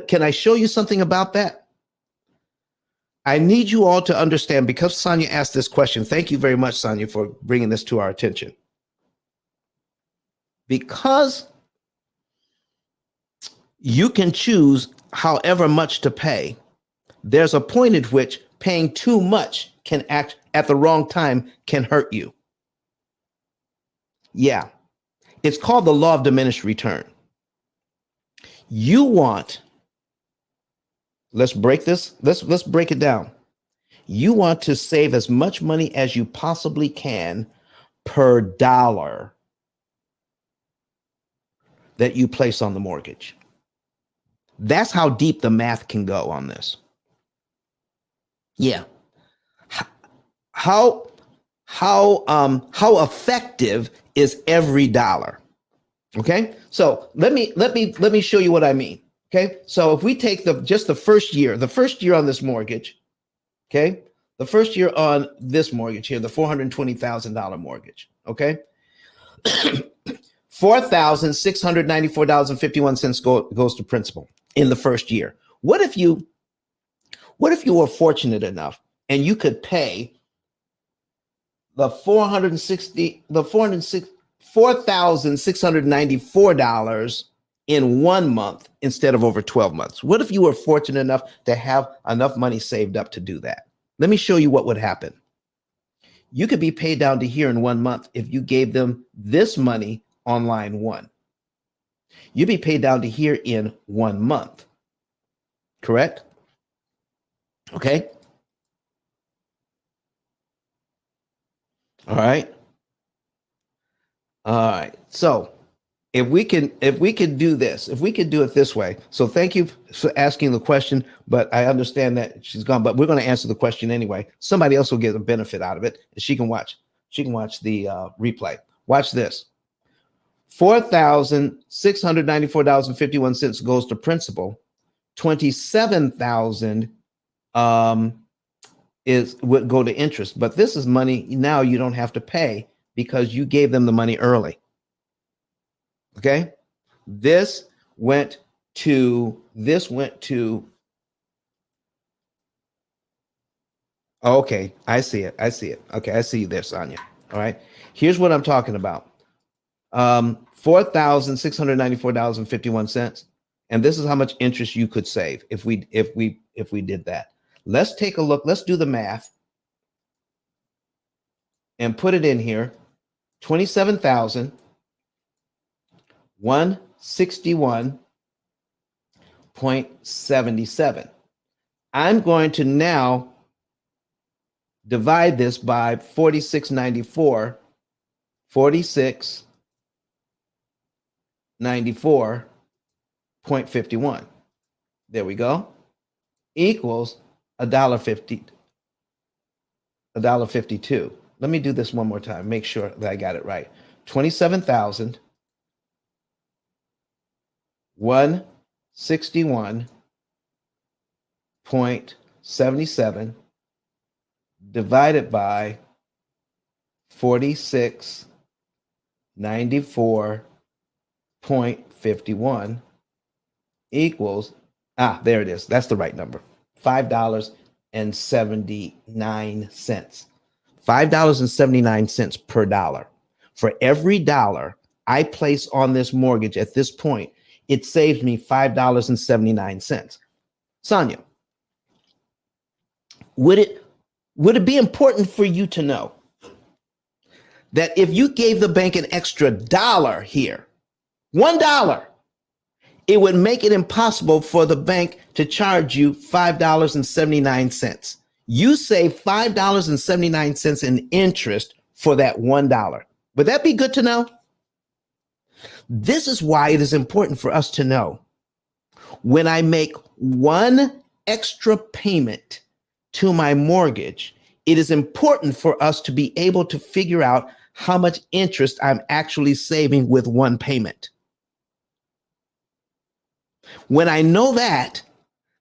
can I show you something about that? I need you all to understand, because Sonia asked this question. Thank you very much, Sonia, for bringing this to our attention. Because you can choose however much to pay, there's a point at which paying too much can act at the wrong time can hurt you. Yeah. It's called the law of diminished return. Let's break it down. You want to save as much money as you possibly can per dollar that you place on the mortgage. That's how deep the math can go on this. Yeah. How effective is every dollar? Okay. So let me show you what I mean. Okay. So if we take the first year on this mortgage, okay, the first year on this mortgage here, the $420,000 mortgage, okay, $4,694.51 goes to principal in the first year. What if you were fortunate enough and you could pay the $4,694 in 1 month instead of over 12 months? What if you were fortunate enough to have enough money saved up to do that? Let me show you what would happen. You could be paid down to here in 1 month if you gave them this money on line 1. You'd be paid down to here in 1 month. Correct? Okay. All right. All right. So if we can do this, if we could do it this way. So thank you for asking the question, but I understand that she's gone, but we're going to answer the question anyway. Somebody else will get a benefit out of it, and she can watch the replay. Watch this. $4,694.51 goes to principal. 27,000 would go to interest, but this is money now you don't have to pay because you gave them the money early. Okay, this went to okay, I see it. Okay, I see you there, Sonia. All right, here's what I'm talking about. $4,694.51, and this is how much interest you could save if we did that. Let's take a look. Let's do the math and put it in here. 27,161.77. I'm going to now divide this by 4694. 4694.51. There we go. Equals $1.50. $1.52. Let me do this one more time. Make sure that I got it right. 27,161.77 divided by 4694.51 equals, there it is. That's the right number. $5.79. $5.79 per dollar. For every dollar I place on this mortgage at this point, it saves me $5.79. Sonia, would it be important for you to know that if you gave the bank an extra dollar here, $1, it would make it impossible for the bank to charge you $5.79. You save $5.79 in interest for that $1. Would that be good to know? This is why it is important for us to know when I make one extra payment to my mortgage, it is important for us to be able to figure out how much interest I'm actually saving with one payment. When I know that,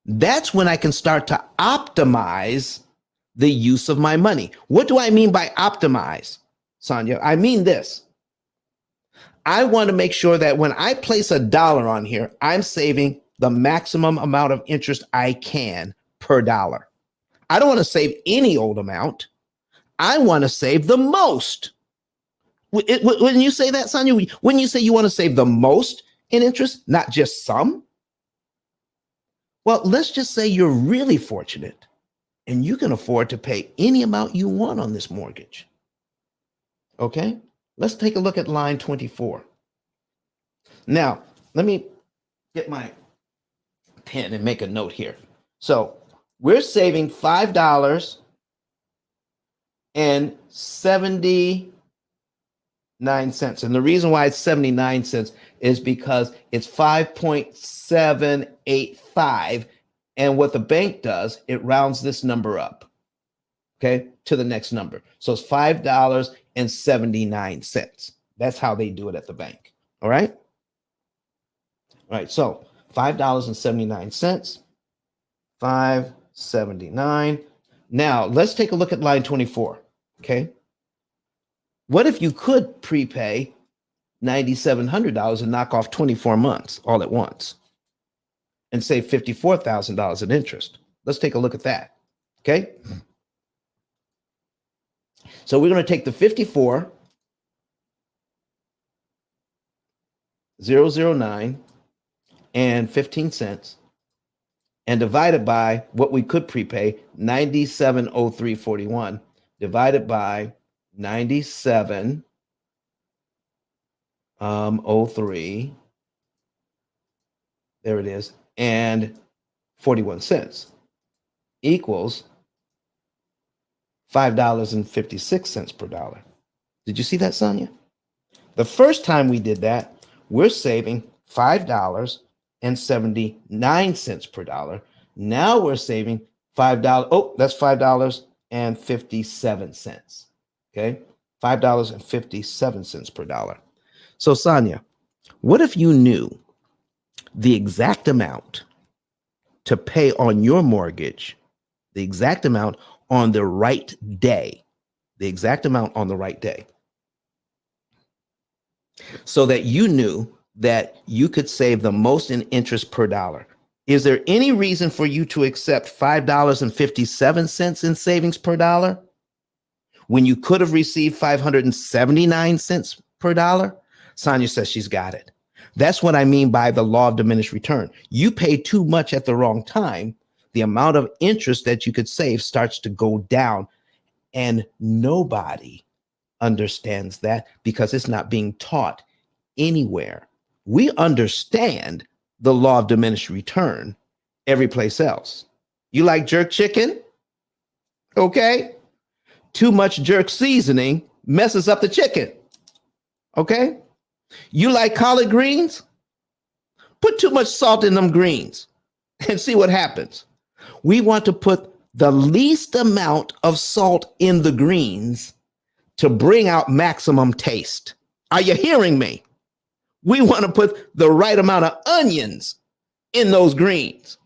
that's when I can start to optimize the use of my money. What do I mean by optimize, Sonia? I mean this. I want to make sure that when I place $1 on here, I'm saving the maximum amount of interest I can per dollar. I don't want to save any old amount. I want to save the most. When you say that, Sonia, when you say you want to save the most in interest, not just some, well, let's just say you're really fortunate and you can afford to pay any amount you want on this mortgage. Okay, let's take a look at line 24. Now, let me get my pen and make a note here. So we're saving $5.79. And the reason why it's 79 cents is because it's 5.785. And what the bank does, it rounds this number up, okay, to the next number. So it's $5.79. That's how they do it at the bank. All right. All right. So $5.79. 579. Now let's take a look at line 24. Okay. What if you could prepay $9,700 and knock off 24 months all at once and save $54,000 in interest? Let's take a look at that. Okay. So we're going to take the 54,009 and 15 cents and divide it by what we could prepay, $97.0341, divided by 97 03. There it is. And 41 cents equals $5.56 per dollar. Did you see that, Sonia? The first time we did that, we're saving $5.79 per dollar. Now we're saving $5. Oh, that's $5.57. Okay. $5.57 per dollar. So, Sonia, what if you knew the exact amount to pay on your mortgage, the exact amount on the right day, the exact amount on the right day, so that you knew that you could save the most in interest per dollar? Is there any reason for you to accept $5.57 in savings per dollar when you could have received 579 cents per dollar? Sonia says she's got it. That's what I mean by the law of diminished return. You pay too much at the wrong time, the amount of interest that you could save starts to go down, and nobody understands that because it's not being taught anywhere. We understand the law of diminished return every place else. You like jerk chicken? Okay. Too much jerk seasoning messes up the chicken. Okay. You like collard greens? Put too much salt in them greens and see what happens. We want to put the least amount of salt in the greens to bring out maximum taste. Are you hearing me? We want to put the right amount of onions in those greens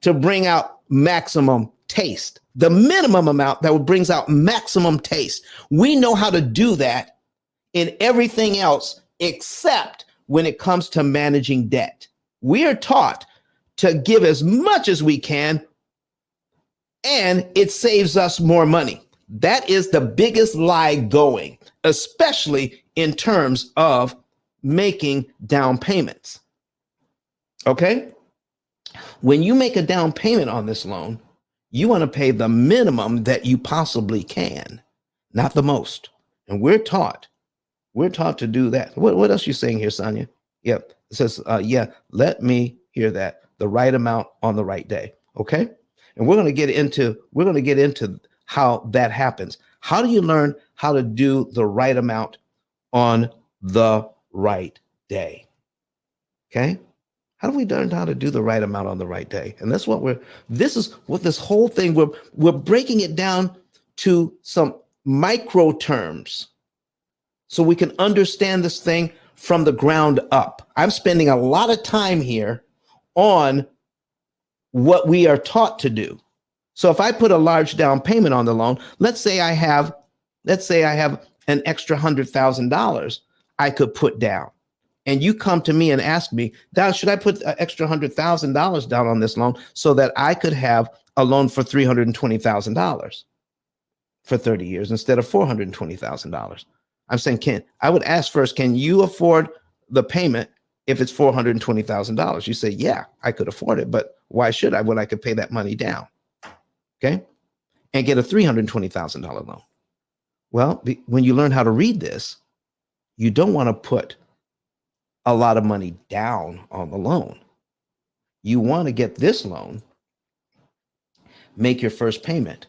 to bring out maximum taste, the minimum amount that brings out maximum taste. We know how to do that in everything else except when it comes to managing debt. We are taught to give as much as we can, and it saves us more money. That is the biggest lie going, especially in terms of making down payments. Okay? When you make a down payment on this loan, you want to pay the minimum that you possibly can, not the most. And we're taught to do that. What else are you saying here, Sonia? Yep. It says, let me hear that. The right amount on the right day. Okay. And we're going to get into how that happens. How do you learn how to do the right amount on the right day? Okay. How do we learn how to do the right amount on the right day? And this is what this whole thing, we're breaking it down to some micro terms so we can understand this thing from the ground up. I'm spending a lot of time here on what we are taught to do. So if I put a large down payment on the loan, let's say I have an extra $100,000 I could put down. And you come to me and ask me, Don, should I put an extra $100,000 down on this loan so that I could have a loan for $320,000 for 30 years instead of $420,000? I'm saying, I would ask first, can you afford the payment if it's $420,000? You say, yeah, I could afford it, but why should I when I could pay that money down? Okay. And get a $320,000 loan. Well, when you learn how to read this, you don't want to put a lot of money down on the loan. You want to get this loan, make your first payment,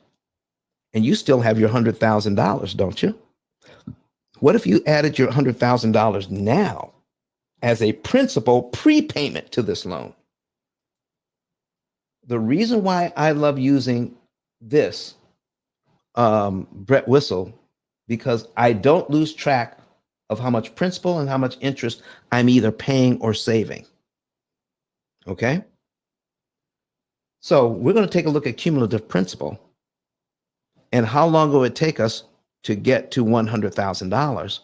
and you still have your $100,000, don't you? What if you added your $100,000 now as a principal prepayment to this loan? The reason why I love using this Brett Whistle, because I don't lose track of how much principal and how much interest I'm either paying or saving. Okay? So we're going to take a look at cumulative principal and how long will it take us to get to $100,000.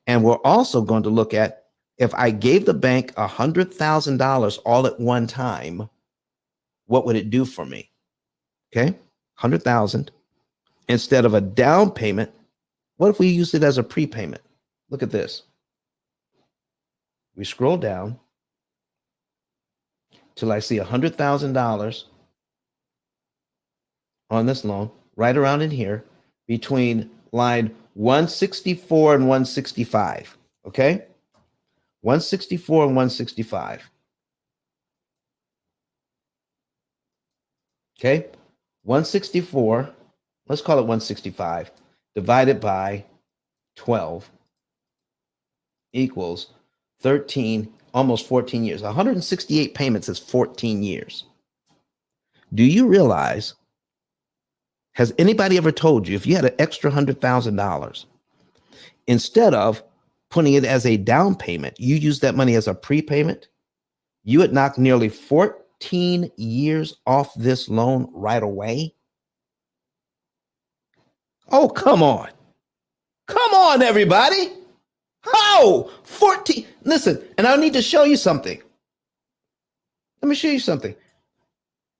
And we're also going to look at, if I gave the bank $100,000 all at one time, what would it do for me? Okay, 100,000 instead of a down payment. What if we use it as a prepayment? Look at this. We scroll down till I see $100,000 on this loan, right around in here, between line 164 and 165. Okay? 164 and 165. Okay? 164, let's call it 165, divided by 12 equals 13, almost 14 years. 168 payments is 14 years. Do you realize, has anybody ever told you if you had an extra $100,000, instead of putting it as a down payment, you use that money as a prepayment, you would knock nearly 14 years off this loan right away? Oh, come on. Come on, everybody. How? 14. Listen, and I need to show you something. Let me show you something.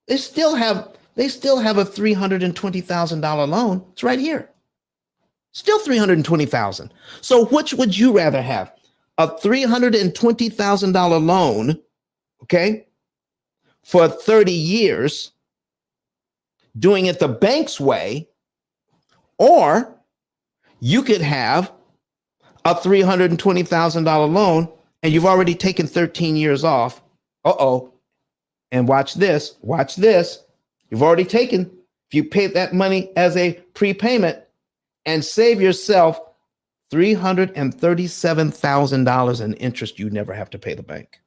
They still have a $320,000 loan. It's right here. Still $320,000. So which would you rather have? A $320,000 loan, okay, for 30 years, doing it the bank's way, or you could have a $320,000 loan and you've already taken 13 years off. Uh-oh. And watch this. Watch this. You've already taken, if you pay that money as a prepayment and save yourself $337,000 in interest, you never have to pay the bank.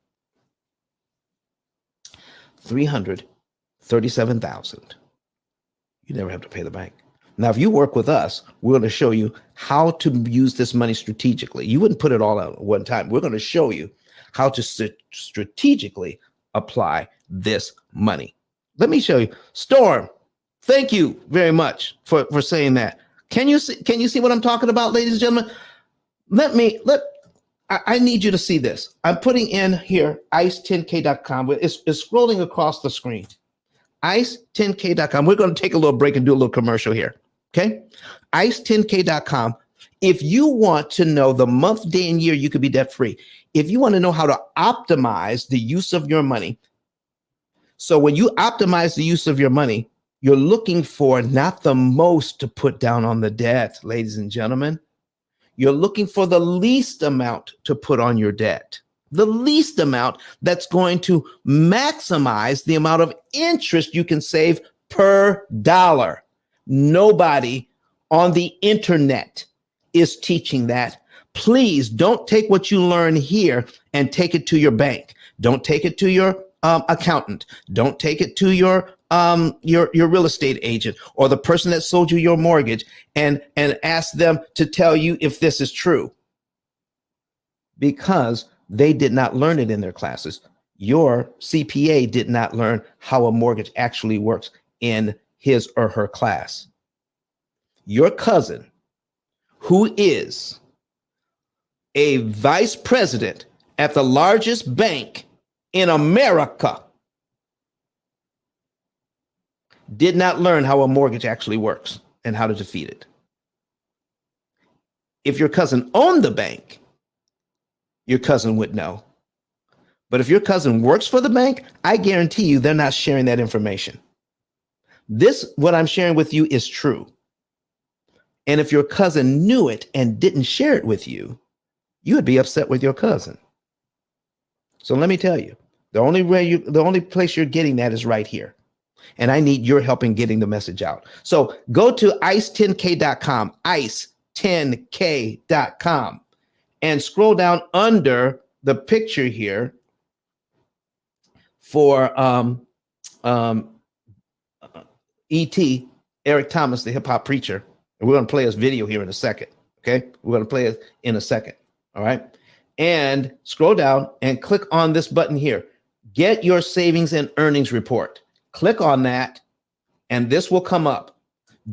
$337,000. You never have to pay the bank. Now, if you work with us, we're going to show you how to use this money strategically. You wouldn't put it all out at one time. We're going to show you how to strategically apply this money. Let me show you. Storm, thank you very much for saying that. Can you see what I'm talking about, ladies and gentlemen? I need you to see this. I'm putting in here ice10k.com. It's scrolling across the screen. ice10k.com. We're going to take a little break and do a little commercial here. Okay. ice10k.com. If you want to know the month, day, and year you could be debt free, if you want to know how to optimize the use of your money. So when you optimize the use of your money, you're looking for not the most to put down on the debt, ladies and gentlemen. You're looking for the least amount to put on your debt, the least amount that's going to maximize the amount of interest you can save per dollar. Nobody on the internet is teaching that. Please don't take what you learn here and take it to your bank. Don't take it to your accountant. Don't take it to your real estate agent or the person that sold you your mortgage and ask them to tell you if this is true, because they did not learn it in their classes. Your CPA did not learn how a mortgage actually works in his or her class. Your cousin, who is a vice president at the largest bank in America, did not learn how a mortgage actually works and how to defeat it. If your cousin owned the bank, your cousin would know. But if your cousin works for the bank, I guarantee you they're not sharing that information. This, what I'm sharing with you, is true. And if your cousin knew it and didn't share it with you, you would be upset with your cousin. So let me tell you, the only place you're getting that is right here. And I need your help in getting the message out. So go to ice10k.com, ice10k.com, and scroll down under the picture here for E.T., Eric Thomas, the hip hop preacher. And we're going to play his video here in a second. Okay. We're going to play it in a second. All right. And scroll down and click on this button here. Get your savings and earnings report. Click on that and this will come up.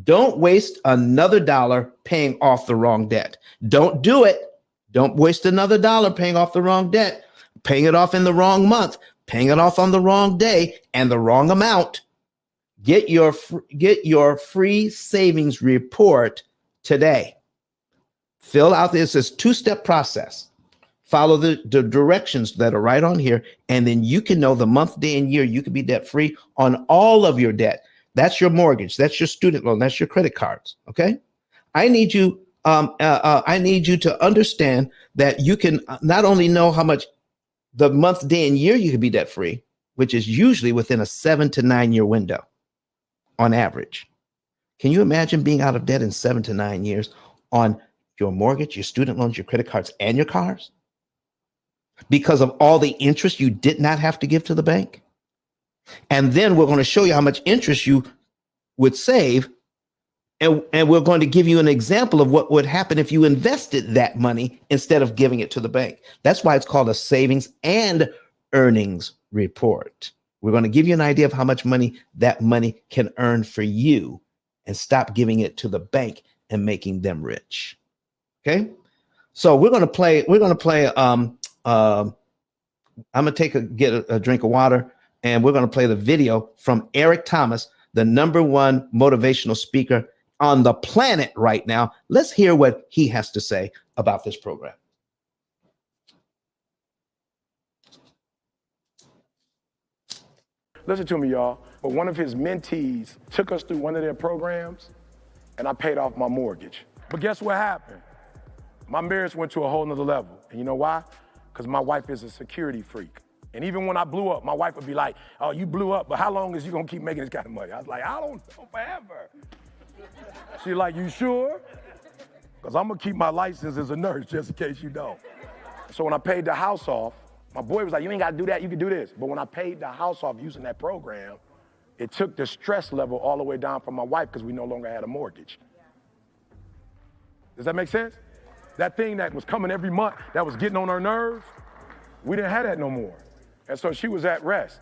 Don't waste another dollar paying off the wrong debt. Don't do it. Don't waste another dollar paying off the wrong debt, paying it off in the wrong month, paying it off on the wrong day and the wrong amount. Get your free savings report today. Fill out this two-step process. Follow the directions that are right on here, and then you can know the month, day, and year you can be debt-free on all of your debt. That's your mortgage. That's your student loan. That's your credit cards. Okay? I need you. I need you to understand that you can not only know how much the month, day, and year you can be debt free, which is usually within a 7 to 9 year window on average. Can you imagine being out of debt in 7 to 9 years on your mortgage, your student loans, your credit cards, and your cars because of all the interest you did not have to give to the bank? And then we're going to show you how much interest you would save. And we're going to give you an example of what would happen if you invested that money instead of giving it to the bank. That's why it's called a savings and earnings report. We're going to give you an idea of how much money that money can earn for you and stop giving it to the bank and making them rich. Okay. So we're going to play. I'm going to get a drink of water, and we're going to play the video from Eric Thomas, the #1 motivational speaker on the planet right now. Let's hear what he has to say about this program. Listen to me, y'all. But one of his mentees took us through one of their programs, and I paid off my mortgage. But guess what happened? My marriage went to a whole nother level. And you know why? Because my wife is a security freak. And even when I blew up, my wife would be like, oh, you blew up, but how long is you gonna keep making this kind of money? I was like, I don't know, forever. She's like, you sure? Because I'm gonna keep my license as a nurse just in case you don't. So when I paid the house off, my boy was like, you ain't gotta do that, you can do this. But when I paid the house off using that program, it took the stress level all the way down for my wife because we no longer had a mortgage. Does that make sense? That thing that was coming every month, that was getting on her nerves, we didn't have that no more. And so she was at rest.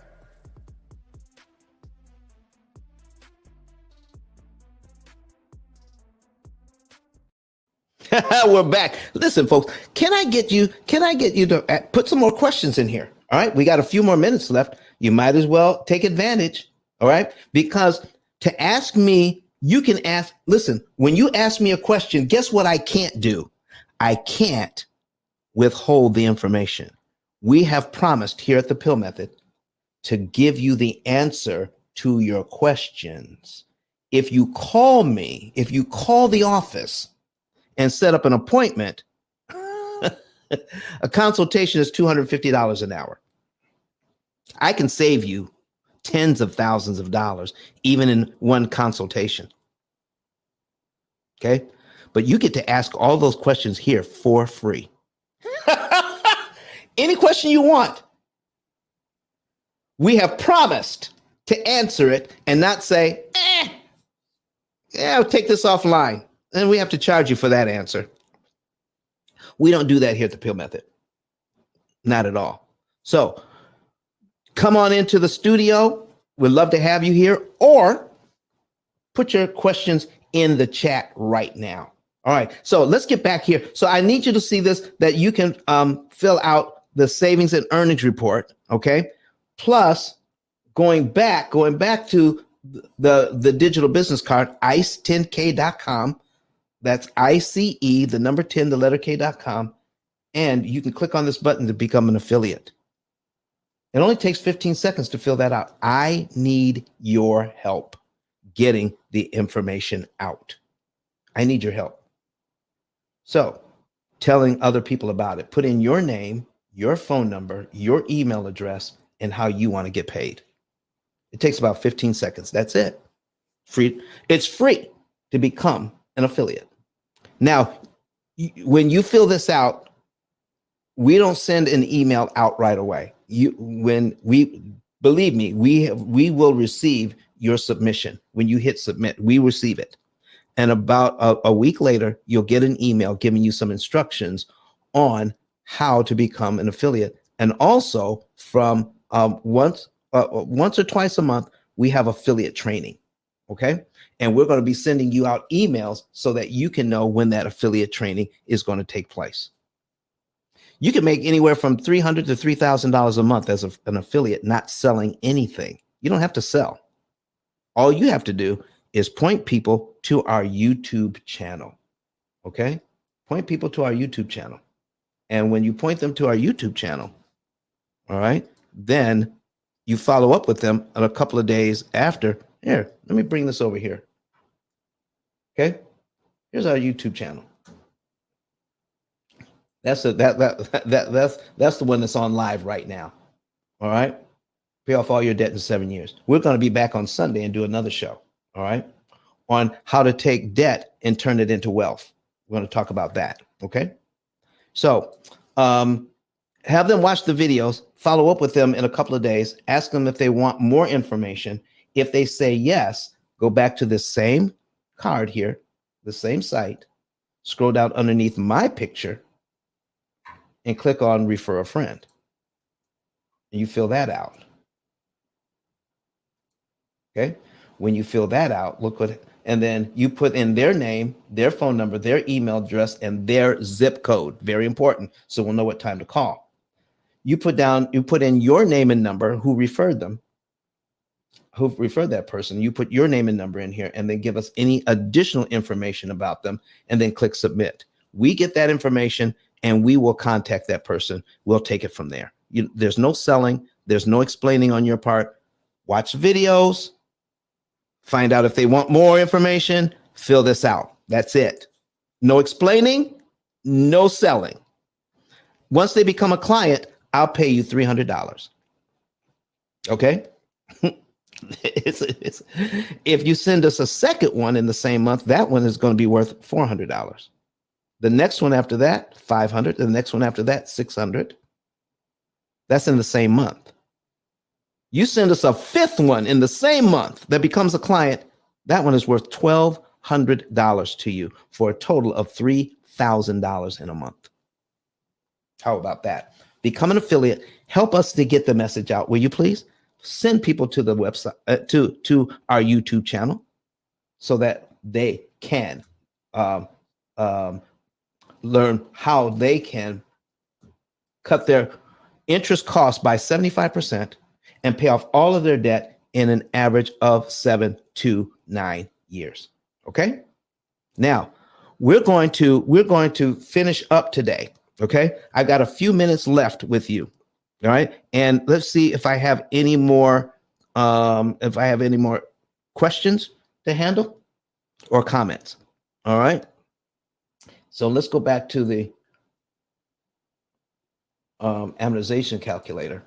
We're back. Listen, folks, can I get you to put some more questions in here? All right. We got a few more minutes left. You might as well take advantage. All right. Because to ask me, you can ask, listen, when you ask me a question, guess what I can't do? I can't withhold the information. We have promised here at the P.I.L.L Method to give you the answer to your questions. If you call me, if you call the office and set up an appointment, a consultation is $250 an hour. I can save you tens of thousands of dollars, even in one consultation. Okay. But you get to ask all those questions here for free. Any question you want. We have promised to answer it and not say, I'll take this offline. And we have to charge you for that answer. We don't do that here at the P.I.L Method. Not at all. So come on into the studio. We'd love to have you here, or put your questions in the chat right now. All right. So let's get back here. So I need you to see this, that you can fill out the savings and earnings report. Okay. Plus going back to the digital business card, ice10k.com. That's ICE, the number 10, the letter K.com. And you can click on this button to become an affiliate. It only takes 15 seconds to fill that out. I need your help getting the information out. I need your help. So telling other people about it, put in your name, your phone number, your email address, and how you want to get paid. It takes about 15 seconds. That's it. Free. It's free to become an affiliate. Now, when you fill this out, we don't send an email out right away. Believe me, we will receive your submission. When you hit submit, we receive it. And about a week later, you'll get an email giving you some instructions on how to become an affiliate. And also from once or twice a month, we have affiliate training. Okay. And we're going to be sending you out emails so that you can know when that affiliate training is going to take place. You can make anywhere from $300 to $3,000 a month as an affiliate, not selling anything. You don't have to sell. All you have to do is point people to our YouTube channel. Okay. Point people to our YouTube channel. And when you point them to our YouTube channel, all right, then you follow up with them in a couple of days after. Here, let me bring this over here. Okay. Here's our YouTube channel. That's that's the one that's on live right now. All right. Pay off all your debt in 7 years. We're going to be back on Sunday and do another show. All right. On how to take debt and turn it into wealth. We're going to talk about that. Okay. So have them watch the videos, follow up with them in a couple of days, ask them if they want more information. If they say yes, go back to the same card here, the same site, scroll down underneath my picture and click on refer a friend. And you fill that out. Okay. When you fill that out, look what, and then you put in their name, their phone number, their email address, and their zip code. Very important. So we'll know what time to call. You put in your name and number, who referred them, who referred that person. You put your name and number in here and then give us any additional information about them and then click submit. We get that information and we will contact that person. We'll take it from there. There's no selling. There's no explaining on your part. Watch videos, find out if they want more information, fill this out. That's it. No explaining, no selling. Once they become a client, I'll pay you $300. Okay? If you send us a second one in the same month, that one is going to be worth $400. The next one after that, $500. The next one after that, $600. That's in the same month. You send us a fifth one in the same month that becomes a client, that one is worth $1,200 to you for a total of $3,000 in a month. How about that? Become an affiliate. Help us to get the message out. Will you please send people to the website, to our YouTube channel so that they can learn how they can cut their interest costs by 75% and pay off all of their debt in an average of 7 to 9 years. Okay. Now we're going to finish up today. Okay. I got a few minutes left with you. All right. And let's see if I have any more, questions to handle or comments. All right. So let's go back to the amortization calculator.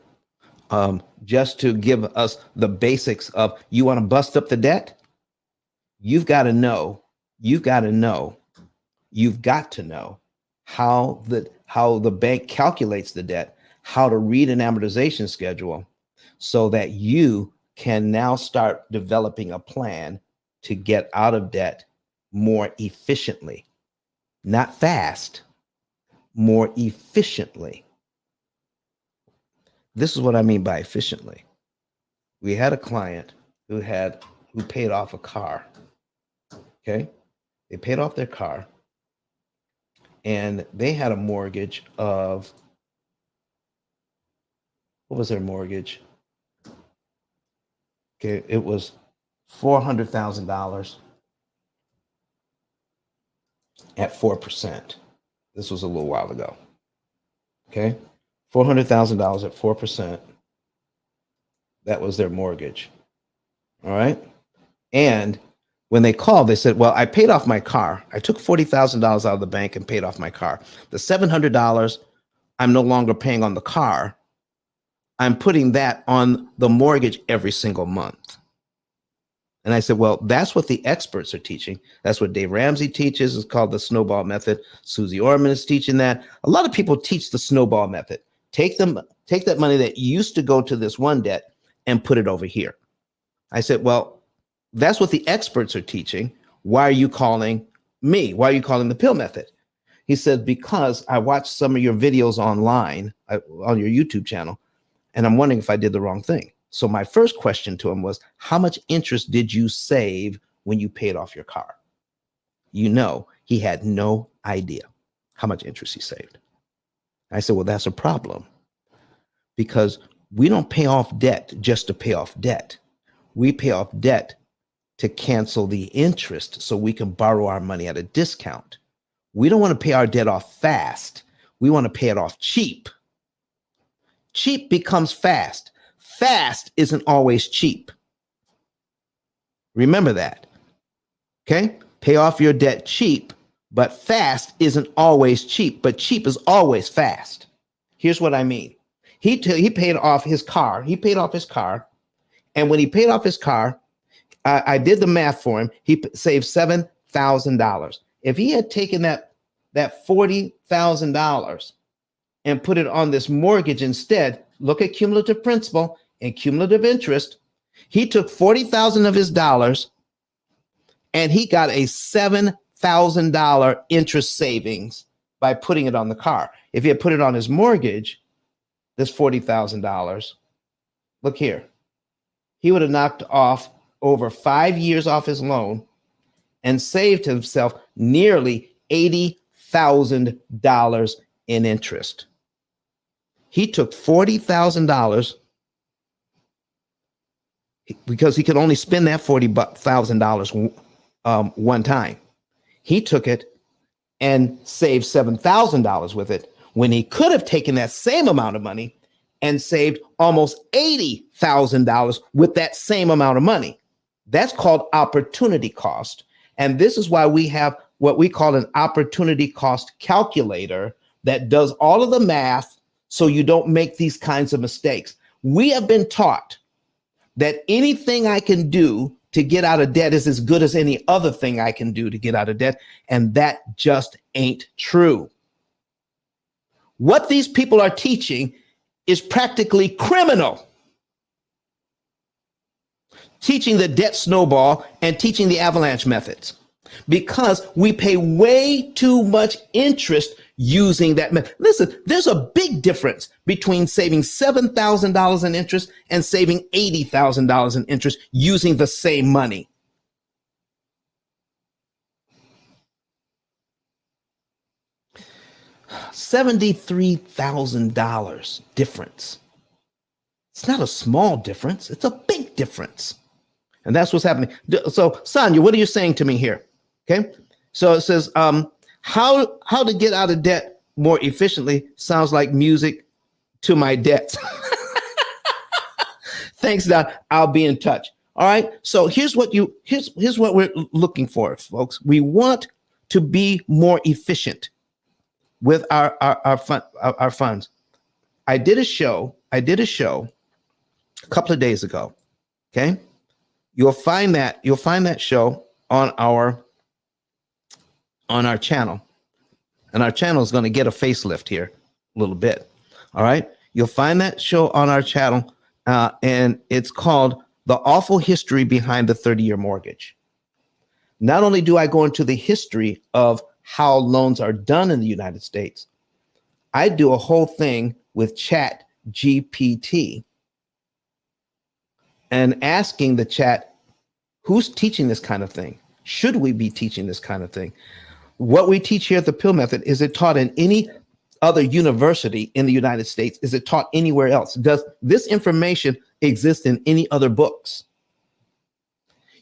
Just to give us the basics of, you want to bust up the debt? You've got to know how the bank calculates the debt, how to read an amortization schedule so that you can now start developing a plan to get out of debt more efficiently, not fast, more efficiently. This is what I mean by efficiently. We had a client who paid off a car. Okay. They paid off their car and they had a mortgage of, what was their mortgage? Okay. It was $400,000 at 4%. This was a little while ago. Okay. $400,000 at 4%. That was their mortgage. All right. And when they called, they said, well, I paid off my car. I took $40,000 out of the bank and paid off my car. The $700 I'm no longer paying on the car. I'm putting that on the mortgage every single month. And I said, well, that's what the experts are teaching. That's what Dave Ramsey teaches. It's called the snowball method. Susie Orman is teaching that. A lot of people teach the snowball method. Take that money that used to go to this one debt and put it over here. I said, well, that's what the experts are teaching. Why are you calling me? Why are you calling the P.I.L.L method? He said, because I watched some of your videos online on your YouTube channel, and I'm wondering if I did the wrong thing. So my first question to him was, how much interest did you save when you paid off your car? You know, he had no idea how much interest he saved. I said, well, that's a problem, because we don't pay off debt just to pay off debt. We pay off debt to cancel the interest so we can borrow our money at a discount. We don't want to pay our debt off fast. We want to pay it off cheap. Cheap becomes fast. Fast isn't always cheap. Remember that. Okay? Pay off your debt cheap but fast isn't always cheap, but cheap is always fast. Here's what I mean. He paid off his car. He paid off his car. And when he paid off his car, I did the math for him. He saved $7,000. If he had taken that $40,000 and put it on this mortgage instead, look at cumulative principal and cumulative interest. He took 40,000 of his dollars and he got a $7,000 interest savings by putting it on the car. If he had put it on his mortgage, this $40,000, look here, he would have knocked off over 5 years off his loan and saved himself nearly $80,000 in interest. He took $40,000 because he could only spend that $40,000 one time. He took it and saved $7,000 with it when he could have taken that same amount of money and saved almost $80,000 with that same amount of money. That's called opportunity cost. And this is why we have what we call an opportunity cost calculator that does all of the math so you don't make these kinds of mistakes. We have been taught that anything I can do to get out of debt is as good as any other thing I can do to get out of debt. And that just ain't true. What these people are teaching is practically criminal. Teaching the debt snowball and teaching the avalanche methods, because we pay way too much interest using that method. Listen, there's a big difference between saving $7,000 in interest and saving $80,000 in interest using the same money. $73,000 difference. It's not a small difference. It's a big difference. And that's what's happening. So, Sonia, what are you saying to me here? Okay. So it says, how to get out of debt more efficiently sounds like music to my debts. Thanks, Don. I'll be in touch. All right. So here's what we're looking for, folks. We want to be more efficient with our funds. I did a show a couple of days ago. Okay. You'll find that show on our channel. And our channel is going to get a facelift here a little bit. All right. You'll find that show on our channel. And it's called The Awful History Behind the 30-Year Mortgage. Not only do I go into the history of how loans are done in the United States, I do a whole thing with Chat GPT and asking the chat, who's teaching this kind of thing? Should we be teaching this kind of thing? What we teach here at the P.I.L.L method, is it taught in any other university in the United States? Is it taught anywhere else? Does this information exist in any other books?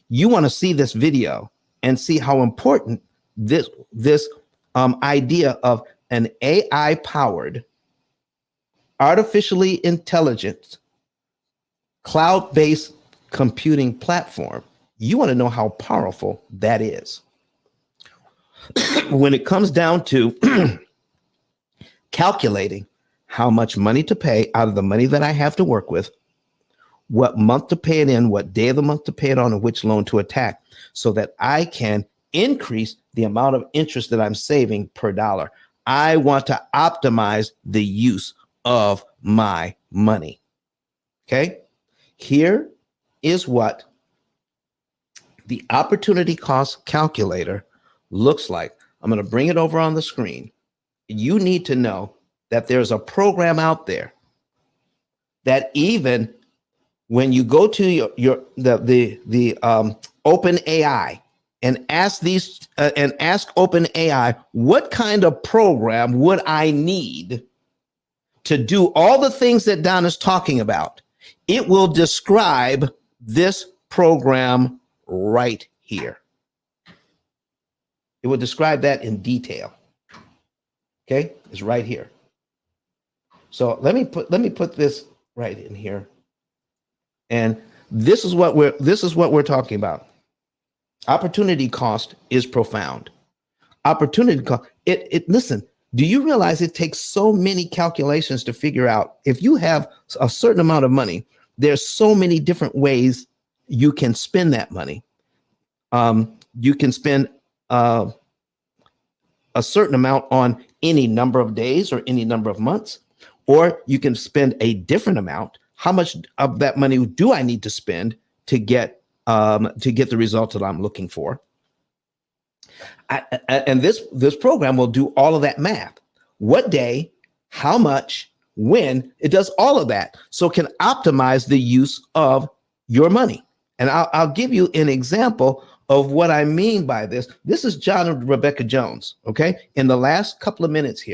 You want to see this video and see how important this idea of an AI-powered, artificially intelligent, cloud-based computing platform. You want to know how powerful that is. When it comes down to calculating how much money to pay out of the money that I have to work with, what month to pay it in, what day of the month to pay it on, and which loan to attack, so that I can increase the amount of interest that I'm saving per dollar. I want to optimize the use of my money. Okay? Here is what the opportunity cost calculator looks like. I'm going to bring it over on the screen. You need to know that there's a program out there that even when you go to the Open AI and ask Open AI, what kind of program would I need to do all the things that Don is talking about? It will describe this program right here. It will describe that in detail. Okay, it's right here. So let me put this right in here. And this is what we're talking about. Opportunity cost is profound. opportunity cost. Listen, do you realize it takes so many calculations to figure out if you have a certain amount of money, there's so many different ways you can spend that money. You can spend a certain amount on any number of days or any number of months, or you can spend a different amount. How much of that money do I need to spend to get the result that I'm looking for? And this program will do all of that math. What day, how much, when, it does all of that. So it can optimize the use of your money. And I'll give you an example of what I mean by this. This is John and Rebecca Jones, okay? In the last couple of minutes,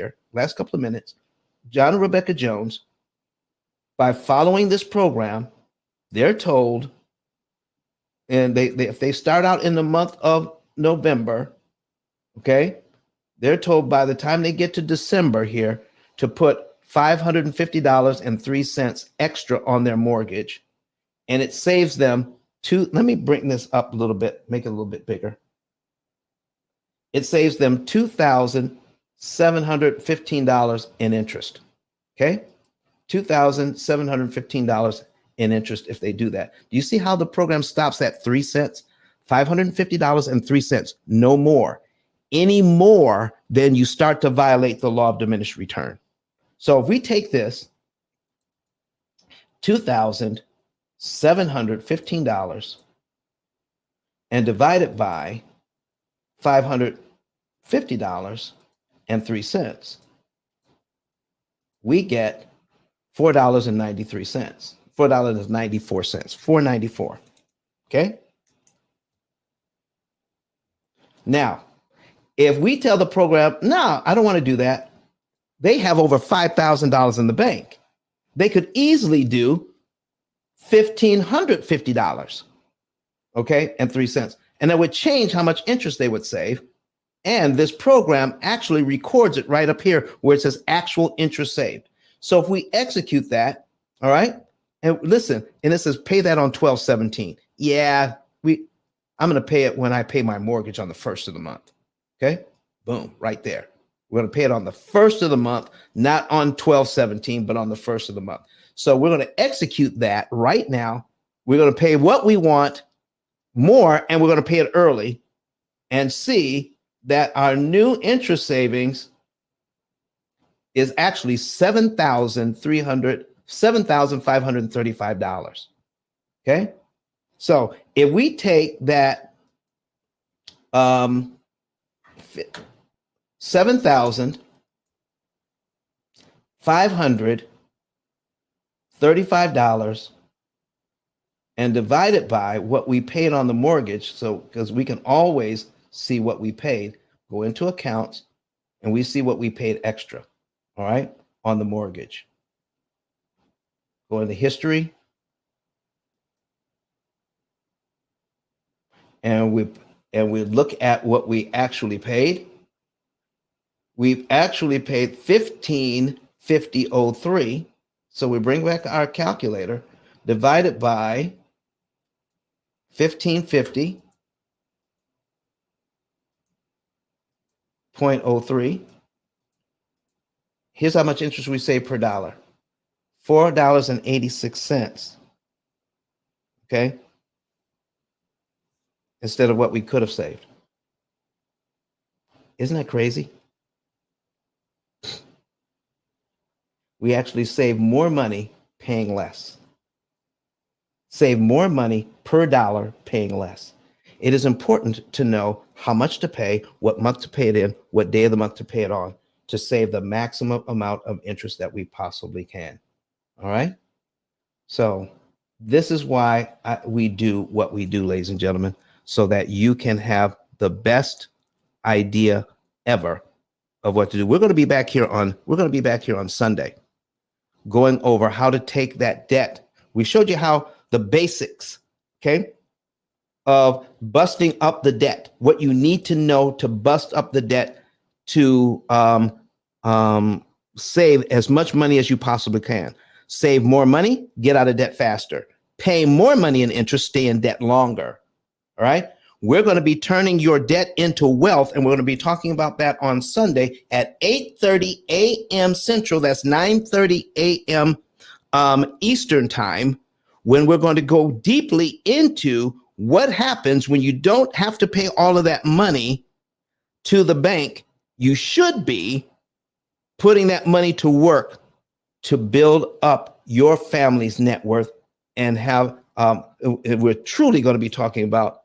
John and Rebecca Jones, by following this program, they're told, and if they start out in the month of November, okay, they're told by the time they get to December here to put $550.03 extra on their mortgage, and it saves them let me bring this up a little bit, make it a little bit bigger. It saves them $2,715 in interest, okay? $2,715 in interest if they do that. Do you see how the program stops at 3 cents? $550.03, no more. Any more, then you start to violate the law of diminished return. So if we take this $2,715 and divide it by $550.03, we get $4.93, $4.94, $4.94. Okay. Now, if we tell the program, no, I don't want to do that, they have over $5,000 in the bank. They could easily do $1,550, okay, and 3 cents. And that would change how much interest they would save. And this program actually records it right up here where it says actual interest saved. So if we execute that, all right, and listen, and it says pay that on 12/17. Yeah, I'm going to pay it when I pay my mortgage on the first of the month. Okay, boom, right there. We're going to pay it on the first of the month, not on 12/17, but on the first of the month. So we're going to execute that right now. We're going to pay what we want more, and we're going to pay it early and see that our new interest savings is actually $7,535. Okay. So if we take that $7,535 and divide it by what we paid on the mortgage, so because we can always see what we paid, go into accounts, and we see what we paid extra, all right, on the mortgage. Go into history, and we look at what we actually paid. We've actually paid $1,550.03. So we bring back our calculator, divide it by 1,550.03. Here's how much interest we save per dollar. $4.86. Okay? Instead of what we could have saved. Isn't that crazy? We actually save more money paying less. Save more money per dollar paying less. It is important to know how much to pay, what month to pay it in, what day of the month to pay it on, to save the maximum amount of interest that we possibly can. All right? So this is why we do what we do, ladies and gentlemen, so that you can have the best idea ever of what to do. We're going to be back here on Sunday, going over how to take that debt. We showed you how the basics, okay, of busting up the debt, what you need to know to bust up the debt to save as much money as you possibly can. Save more money, get out of debt faster. Pay more money in interest, stay in debt longer. All right. We're going to be turning your debt into wealth, and we're going to be talking about that on Sunday at 8:30 a.m. Central. That's 9:30 a.m. Eastern time, when we're going to go deeply into what happens when you don't have to pay all of that money to the bank. You should be putting that money to work to build up your family's net worth and have, we're truly going to be talking about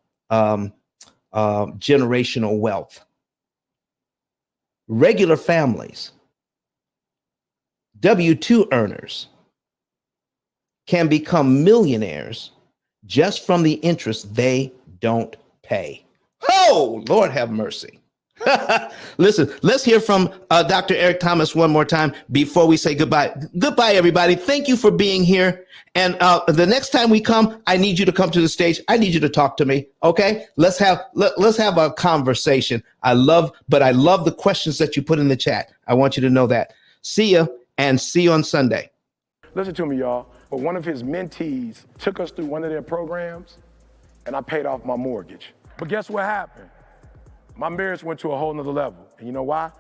generational wealth. Regular families, W-2 earners, can become millionaires just from the interest they don't pay. Oh, Lord have mercy. Listen, let's hear from Dr. Eric Thomas one more time before we say goodbye. Goodbye, everybody. Thank you for being here. And the next time we come, I need you to come to the stage. I need you to talk to me. Okay, let's have a conversation. I love the questions that you put in the chat. I want you to know that. See you, and see you on Sunday. Listen to me, y'all. But one of his mentees took us through one of their programs, and I paid off my mortgage. But guess what happened? My marriage went to a whole nother level. And you know why?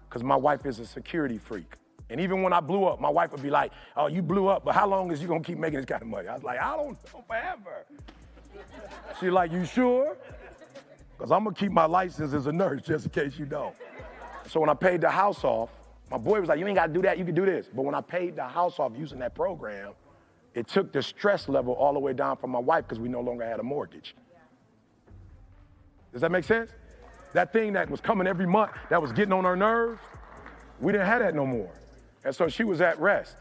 Because my wife is a security freak. And even when I blew up, my wife would be like, oh, you blew up, but how long is you gonna keep making this kind of money? I was like, I don't know, forever. She's like, you sure? Because I'm gonna keep my license as a nurse just in case you don't. So when I paid the house off, my boy was like, you ain't gotta do that, you can do this. But when I paid the house off using that program, it took the stress level all the way down from my wife because we no longer had a mortgage. Does that make sense? That thing that was coming every month, that was getting on her nerves, we didn't have that no more. And so she was at rest.